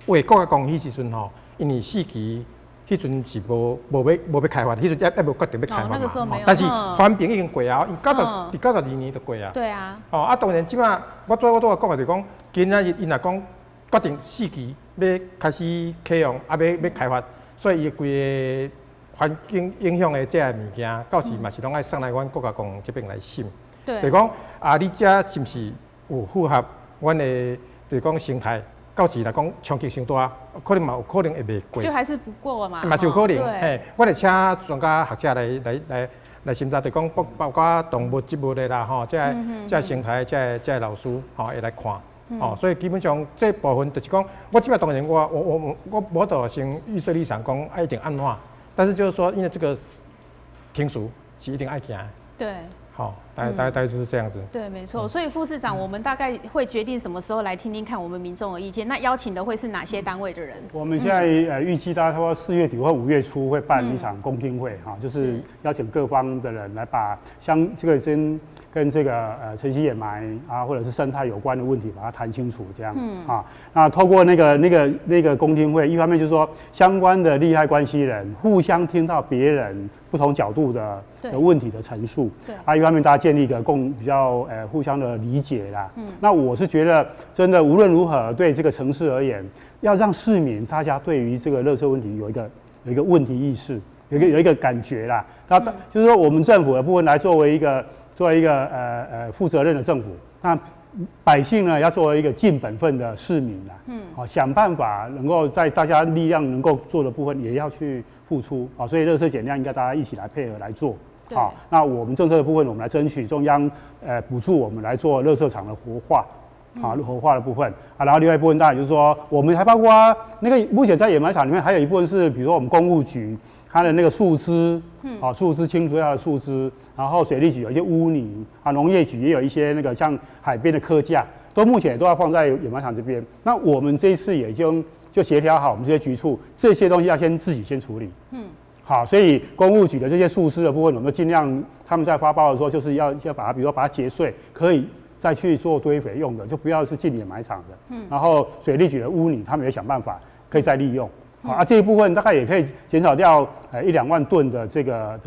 为国家公园迄时阵吼，因为4期迄阵是无要开发，迄阵也无决定要开发嘛。但是环评已经过啊，因92年就过啊。对啊。哦，啊当然即马我拄仔讲的就是讲，今仔日因若讲决定4期要开始启用，啊要开发，所以伊规个环境影响的这个物件，到时嘛是拢爱送来阮国家公园这边来审。就是讲啊，你遮是毋是有符合阮的，就是讲生态？到时来讲冲击伤大，可能嘛有可能会袂过。就还是不过嘛。嘛是有可能，嘿，我会请专家学者来审查，就讲包括动物、植物的啦，吼，这生态，这老师吼会来看。哦，所以基本上这部分就是讲，我即摆当然我无得先预设立场讲一定安怎，但是就是说，因为这个听书是一定爱行。对。好，大概就是这样子。对，没错。所以副市长，我们大概会决定什么时候来听听看我们民众的意见。那邀请的会是哪些单位的人？我们现在预计大概4月底或5月初会办一场公听会哈，就是邀请各方的人来把这个跟这个晨曦掩埋啊，或者是生态有关的问题，把它谈清楚，这样啊。那透过那个公听会，一方面就是说相关的利害关系人互相听到别人不同角度的问题的陈述，啊，一方面大家建立一个比较互相的理解啦。那我是觉得真的无论如何，对这个城市而言，要让市民大家对于这个垃圾问题有一个问题意识，有一个感觉啦。那就是说我们政府的部分来作为一个负责任的政府，那百姓呢要作为一个尽本分的市民啦，好想办法能够在大家力量能够做的部分也要去付出啊，所以垃圾减量应该大家一起来配合来做。好，那我们政策的部分，我们来争取中央补助我们来做垃圾场的活化。活化的部分啊，然后另外一部分当然就是说，我们还包括那个目前在掩埋场里面还有一部分是，比如说我们公务局它的那个树枝，树枝清除掉的树枝，然后水利局有一些污泥啊，农业局也有一些那个像海边的客架，目前都要放在掩埋场这边。那我们这一次也就协调好我们这些局处，这些东西要自己先处理。好，所以公务局的这些树枝的部分，我们尽量他们在发包的时候，就是要把它，比如说把它截碎，可以再去做堆肥用的，就不要是进野埋场的。然后水利局的污泥，他们也想办法可以再利用。好，这一部分大概也可以减少掉1-2万吨的这个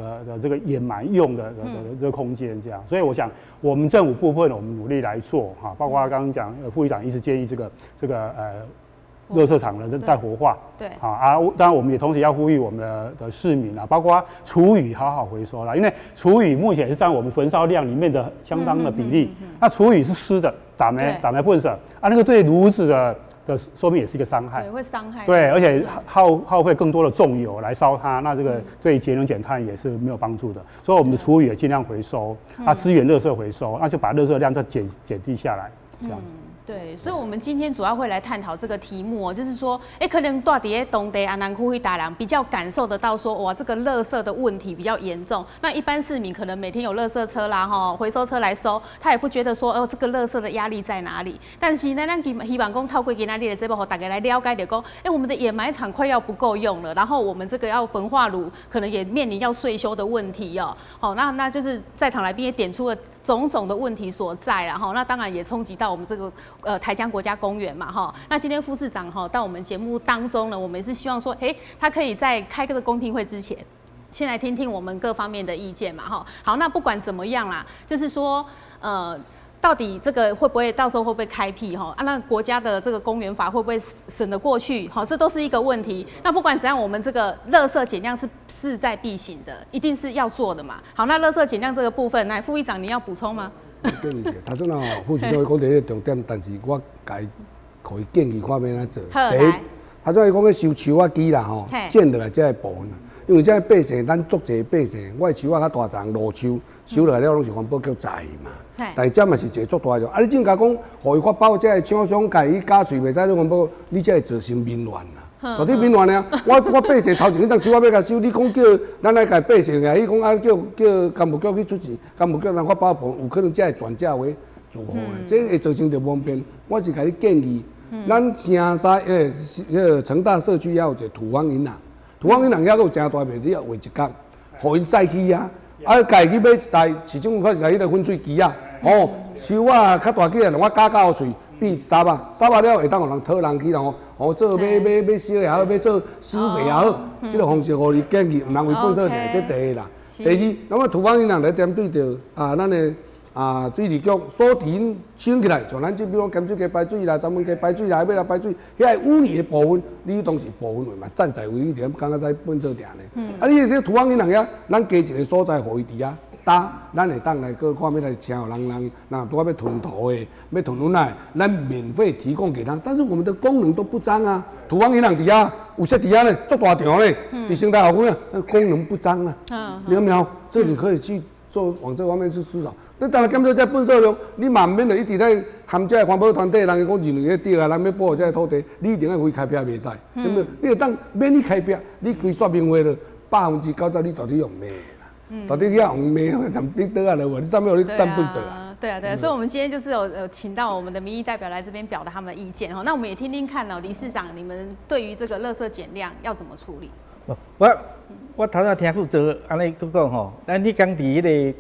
掩埋用的这个空间，这样。所以我想，我们政府部分我们努力来做哈，包括刚刚讲副议长一直建议这个垃圾场的再活化，对，当然我们也同时要呼吁我们的市民啊，包括厨余好好回收啦，因为厨余目前是占我们焚烧量里面的相当的比例。那厨余是湿的，打没喷射那个对炉子的说明也是一个伤害，对，会伤害。对，而且耗费更多的重油来烧它，那这个对节能减碳也是没有帮助的。所以我们的厨余也尽量回收，资源垃圾回收，那就把垃圾量再减低下来，这样子。对，所以，我们今天主要会来探讨这个题目就是说，可能住在东地安南区会大人比较感受得到说，哇，这个垃圾的问题比较严重。那一般市民可能每天有垃圾车啦，回收车来收，他也不觉得说，这个垃圾的压力在哪里。但是呢，咱希望讲透过今天的节目，和大家来了解的讲，我们的掩埋场快要不够用了，然后我们这个要焚化炉可能也面临要税收的问题哦。好，那就是在场来宾也点出了种种的问题所在啦，那当然也冲击到我们这个台江国家公园嘛，那今天副市长到我们节目当中呢，我们也是希望说，他可以在开这个公听会之前，先来听听我们各方面的意见嘛，好，那不管怎么样啦，就是说，到底这个会不会到时候会不会开辟那国家的这个公园法会不会审得过去？这都是一个问题。那不管怎样，我们这个垃圾减量是势在必行的，一定是要做的嘛。好，那垃圾减量这个部分，来副议长你要补充吗？建议者，头先副市长讲第一个重点，但是我给伊建议看要安怎做。第一，头先伊讲个收树仔机啦建落来才会部分。因为这百姓，咱足侪百姓，我的树仔较大丛，路树收落来了，拢是环保局在嘛。但是这嘛是一个足大的，你正甲讲，互伊发包，这个厂商家伊加税袂使环保，你才会造成民怨啦。到底民怨呢？我百姓头前迄档树仔要甲收，你讲叫咱来甲百姓啊，伊讲叫干务局去出钱，干务局人发包部，有可能才会转嫁为住户的，这会造成着方便。我是甲你建议，咱城西成大社区也有一个土方银行。土方银行遐有真大面，你要画一角，互因载去啊，家去买一台，市政府较是迄个粉碎机啊，树啊较大机啊，让我加到嘴，比沙巴了会当互人讨人去啦，做买烧也好，要做施肥也好，这个方式互你建议，唔通为本色摕，这第一啦。第二，那么土方银行来针对着咱的水利局所提请起来，像咱即比如讲咸水溪排水啦、闸门溪排水啦、要来排水，遐污泥的部分，你当时部分嘛站在位点，刚刚在本色埕呢。你这土方银行遐，咱加一个所在，互伊伫遐搭，咱会当来各看要来请人，那拄要囤土的、要囤牛奶，咱免费提供给他。但是我们的功能都不彰啊，土方银行伫遐有设伫遐呢，足大场呢，伫生态后院啊，功能不彰啊。苗苗，这你可以去做往这方面去思考。你当然减少这粪扫量，你嘛免了一直在含这环保团体，人讲认为迄对啊，人要保护这土地，你一定要非开辟袂使，对不对？你就当免你开辟，你开说明会了90%你到底用咩啦？到底你要用咩？你倒下来话，你上面有你当粪扫啊？对啊，所以我们今天就是有请到我们的民意代表来这边表达他们的意见那我们也听听看理事长你们对于这个垃圾减量要怎么处理？我头仔听副座安尼佮讲咱迄工伫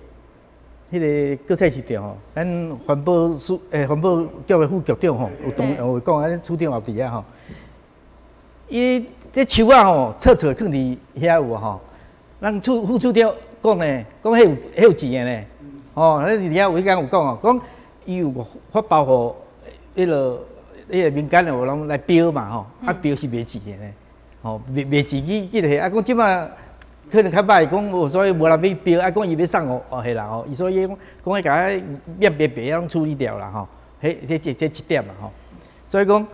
迄个各菜市场咱环保局的副局长有讲咱处长也伫遐伊这树仔册册放伫遐有咱副处长讲呢，讲迄有钱的呢，咱伫遐有迄间有讲伊有发包互迄个民间有人来标嘛标是卖钱的呢，卖钱去个讲即马。可能较歹讲，所以无人要标，讲伊要送迄啦伊所以讲迄甲面白拢处理掉啦这一点啦所以讲，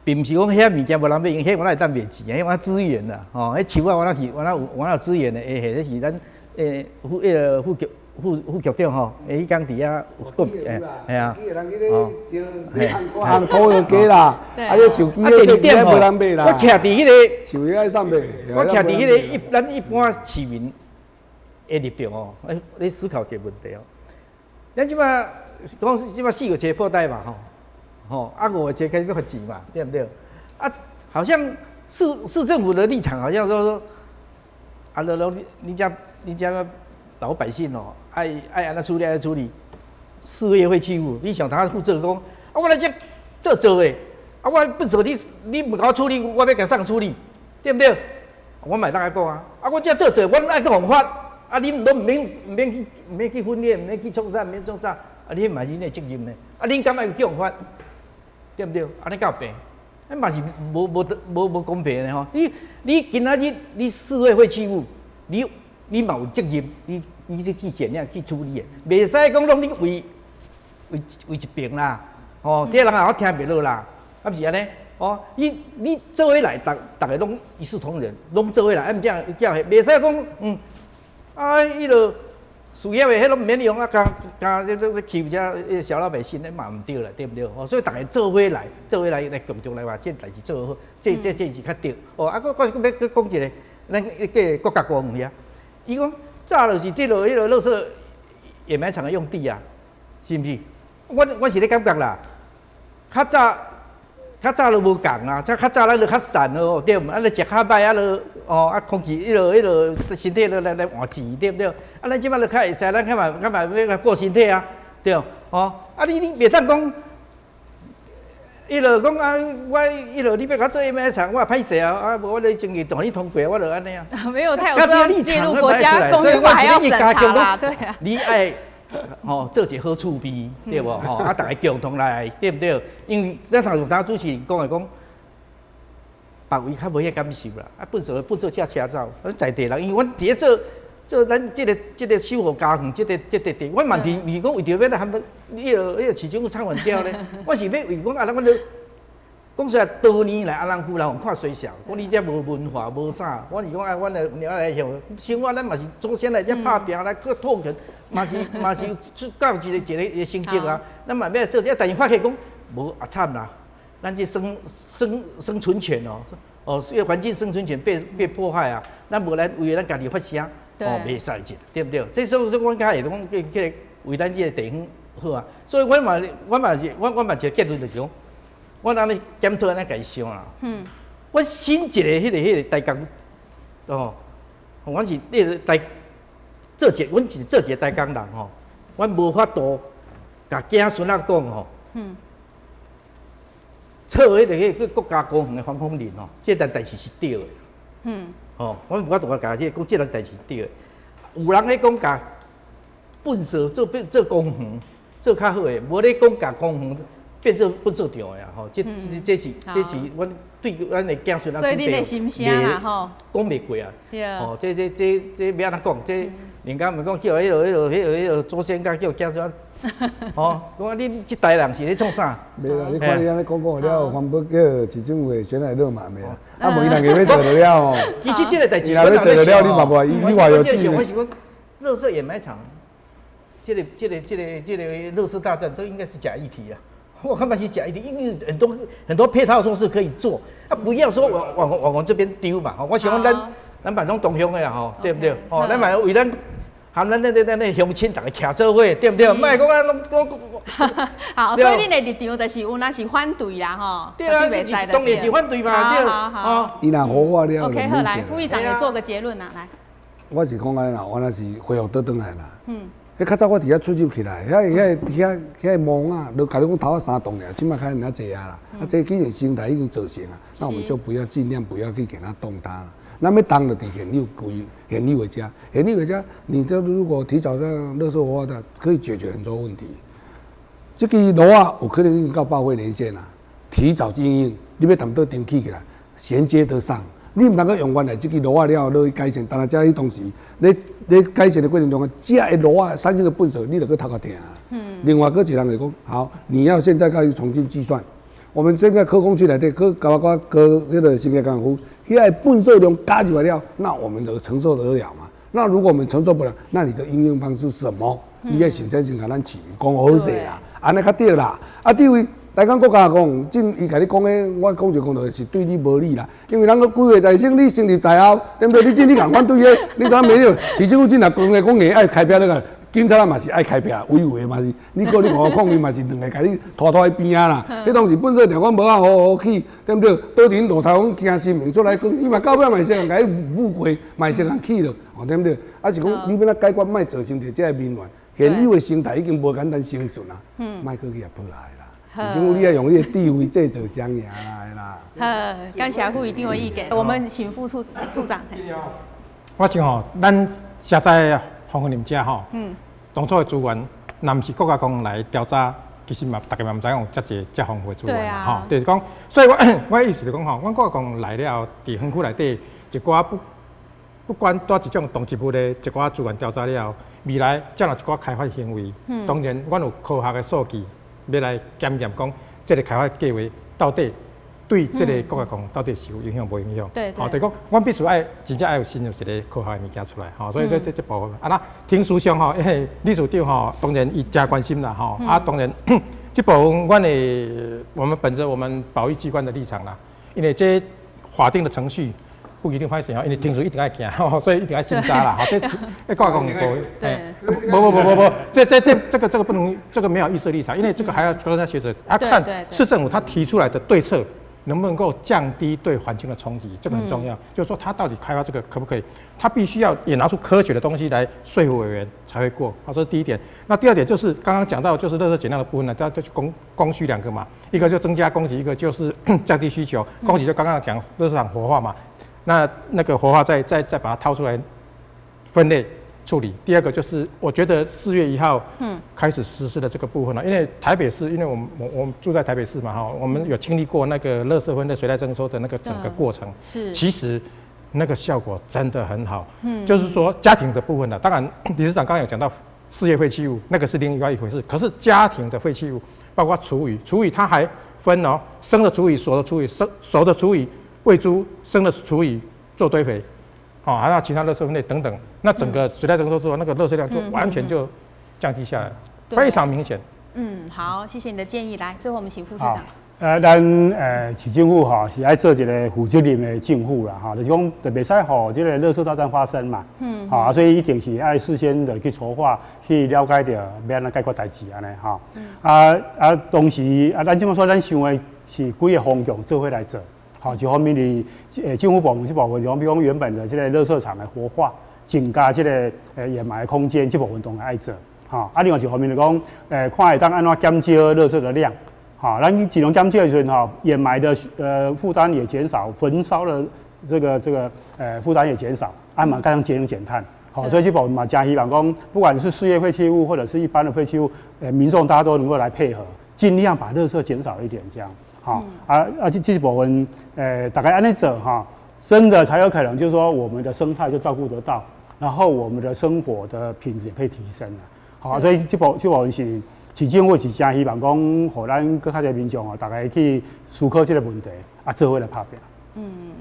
并毋是讲遐物件无人要用，迄我哪会当卖钱迄我资源啦迄树啊我哪有资源的迄是咱副局长迄工伫遐有系啊hàng土又加啦，迄手机迄设计无人买啦。我徛伫迄个树叶爱上买，我徛伫迄个咱一般市民的立场你思考一个问题咱即马讲即马4个节破贷嘛5个节开始要罚钱嘛，对不对？好像市政府的立场好像说啊，你家老百姓哦，爱安怎处理安怎处理，事业会欺负，你想他负责讲，啊，我来这做诶，啊，我不舍你不搞处理，我要给上处理，对不对？我买当来讲啊，啊，我这做，我爱讲法，啊，你都唔免去训练，唔免去创啥，唔免创啥，啊，你嘛是你的责任呢，啊，恁敢爱去讲法，对不对？安尼搞病，那嘛是无公平的吼。你今仔日你社会欺负，你嘛有责任，你去尽量去处理的，袂使讲拢你为一边啦，哦，这人也好听袂落啦，啊，不是安尼。哦，你做伙来，大家拢一视同仁，拢做伙来，毋叫袂使讲，迄落事业的迄拢毋免用啊，加欺负遮小老百姓，那嘛毋对啦，对不对？哦，所以大家做伙来共同来话，这代志做好，这是较对。哦，啊，我要讲一个，咱个国家公园遐，伊讲早就是迄落垃圾掩埋场的用地啊，是毋是？我是咧感觉啦，较早都无共啊，较早咱就较散咯，对毋？啊，你食较歹啊，空气迄落身体来换钱，对不对？啊，咱即摆就较会使，咱较嘛要过身体啊，对哦。啊，你袂当讲，迄落讲啊，我迄落你要甲做 M 厂，我歹势啊，啊，无我咧经济同你通过，我就安尼啊。没有，他有时候介入国家公约法还要审查啦，对啊。你爱。做一个好厝边，对无？啊，大家共同来，对不对？因为咱头当主持人讲的讲，别位较无遐感受啦。啊，本做车走，咱在地人，因为阮伫咧做咱这个守护家园，这个地，我嘛是讲为着要来含迄个市政府唱完调咧，我是要为讲啊，咱讲实在多年来，人夫人看衰小，讲你遮无文化无啥，我是讲啊，阮来向生活，咱嘛是祖先来遮拍拼来去讨权，嘛是搞一个成绩啊，咱嘛要做这，但是发现讲无啊惨啦，咱这生存权这个环境生存权被破坏啊，咱无来为咱家己发声，袂使这，对不对？这所以阮家会讲去为咱这个地方好啊，所以我嘛一个结论就是讲。我安尼检讨安尼家想啦。我新一个迄个台工，我是迄个阮是做一个台工人吼，阮无法度甲囝孙仔讲吼。错迄个国家公园的防风林吼，这件代志是对的。我无法度甲讲这件代志是对的。有人咧讲甲粪扫做公园做较好诶，无咧讲甲公园。变做不做场的啊！吼，这是阮对咱的囝孙仔。所以你的心声啦，吼，讲袂过啊。对。哦，这要安怎讲？这人家咪讲叫迄个祖先甲叫囝孙仔。哦，讲你这代人是咧创啥？袂啦，你看你安尼讲了，环保叫市政府选来热嘛袂啦？啊，无伊人个要做得了哦。其实这个代志，要做得了，你嘛无，伊话有纪律。我是讲，垃圾掩埋场，这个垃圾大战，这应该是假议题啊。我看嘛是假一点，因为很多配套措施可以做，啊，不要说往这边丢嘛，我想讲咱办种同乡的啦，吼，对不对？哦，咱嘛为咱含咱那乡亲大家徛做伙，对不对？莫讲啊，好，所以你的立场就是有那是反对啦，吼，对啊，当然是反对嘛，对。好。伊若合法了 ，OK， 好，来，副议长也做个结论啦，来。我是讲安啦，我那是恢复倒转来啦。迄较早我伫遐出入起来，遐梦啊，都甲你讲头啊3栋了，即摆开人家济啊啦，啊这既然生态已经造成啊，那我们就尽量不要去给它动它了。咱要动就伫现有的家，现有的家，你这如果提早让垃圾活化的，可以解决很多问题。这个路啊，有可能已经到报废年限啦，提早应用，你要谈到登记起来，衔接得上。你唔能够用原来这个路啊了落去改善，但係这迄当时，你改善的过程中啊，这个路啊产生的粪扫，你就去头壳疼啊。另外，个一人来讲，好，你要现在开始重新计算。我们现在科工区内底，科搞个迄个新业港府，遐粪扫量加入来了，那我们就承受得了嘛？那如果我们承受不了，那你的应用方式是什么？你要现在先甲咱市民讲好势啦，安尼较对啦。啊，对位。台港国家讲，伊甲你讲诶，我讲就讲就是对你无利啦。因为咱个规划在先，你成立在后，对不对？你共款对诶，你当没有市政府若讲诶，讲硬爱开标那个，警察嘛是爱开票，维护的嘛是，你讲你互抗议嘛是两个甲你拖在边啊啦。迄当时本色条款无好好去，对不对？倒阵路头讲惊性命出来讲，伊嘛到尾嘛是人甲伊误过，嘛是人去了，对不对？啊是讲你要哪解决，莫造成着这个民怨。现有的生态已经无简单生存啦，莫过去也破来啦。市政府你要用你的智慧制造双赢来啦。好，感谢副议长的意见。我们请副处长。我想吼，咱现在方面遮吼，当初的资源，若毋是国家公来调查，其实嘛，大家嘛毋知影有遮丰富的资源嘛，吼，就是讲，所以我的意思就是讲吼，阮国家公来了后，伫园区内底一寡不管多一种动植物的一寡资源调查了后，未来将来一寡开发行为，当然，阮有科学的数据要来检验讲，这个开发计划到底对这个国家公到底是有影响无影响？对。就是讲，阮必须真正有新的一个科学的物件出来，吼，所以这部分啊，那听书上吼，理事长吼，当然伊加关心啦，吼，当然这部分我们本着我们保育机关的立场啦，因为这法定的程序。不一定歹势哦，因为听说一定要行，所以一定要审查啦。好，这国家公不，不，这个不能，这个没有预设立场，因为这个还要专家学者看市政府他提出来的对策能不能够降低对环境的冲击，这个很重要。就是说他到底开发这个可不可以，他必须要也拿出科学的东西来说服委员才会过。好，这是第一点。那第二点就是刚刚讲到就是垃圾减量的部分呢，它就是供需两个嘛，一个就增加供给，一个就是降低需求。供给就刚刚讲垃圾场活化嘛。那个活化再把它掏出来分类处理。第二个就是我觉得4月1号开始实施的这个部分了，因为台北市，因为我们住在台北市嘛哈，我们有经历过那个垃圾分类随袋征收的那个整个过程，是其实那个效果真的很好。就是说家庭的部分呢，当然理事长刚刚有讲到事业废弃物，那个是另外一回事。可是家庭的废弃物，包括厨余它还分哦，生的厨余、熟的厨余、熟的厨余。喂猪生的厨余做堆肥，还有其他垃圾分类等等，那整个随袋征收之后，那个垃圾量就完全就降低下来，非常明显。好，谢谢你的建议。来，最后我们请副市长。咱市政府吼是爱做一个负责任的政府啦，就是讲就袂使吼这个垃圾大战发生嘛，所以一定是爱事先的去筹划，去了解到要安怎解决代志安尼吼。同时咱即么说，咱想的是几个方向做伙来做。好，一方面是政府部门这部分，比如讲原本的这个垃圾场的活化，增加这个掩埋的空间，这部分都爱做。另外一方面就讲，看会当安怎减少垃圾的量。咱尽量减少的时候，掩埋的负担也减少，焚烧的这个负担也减少，嘛加上节能减碳。所以这部分嘛，加希望讲，不管是事业废弃物或者是一般的废弃物，民众大家都能够来配合，尽量把垃圾减少一点这样。这部分大概安尼做真的才有可能，就是说我们的生态就照顾得到，然后我们的生活的品质也可以提升了。所以这部分是市政府是真希望讲，互咱各较侪民众大家去思考这个问题，做伙来拍拼。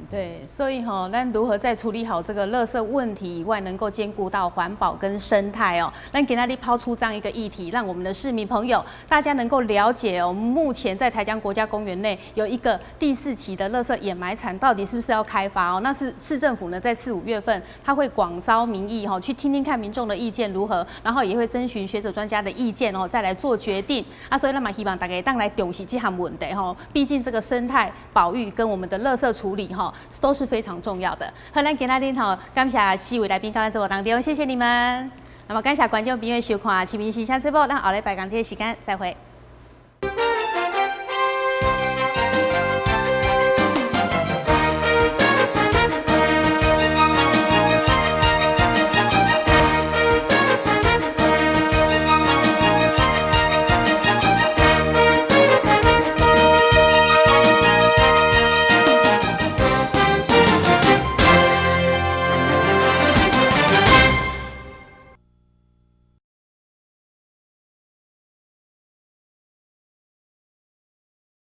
对，所以咱如何在处理好这个垃圾问题以外，能够兼顾到环保跟生态哦。咱给那里抛出这样一个议题，让我们的市民朋友大家能够了解我们目前在台江国家公园内有一个第4期的垃圾掩埋场，到底是不是要开发哦？那是市政府呢，在4、5月份，他会广招民意去听听看民众的意见如何，然后也会征询学者专家的意见再来做决定所以咱嘛希望大家当来重视这项问题毕竟这个生态保育跟我们的垃圾处理都是非常重要的。好，咱今天感谢4位来宾到咱节目当中，谢谢你们。那么感谢观众朋友收看《市民时下》节目，咱后礼拜同这个时间再会。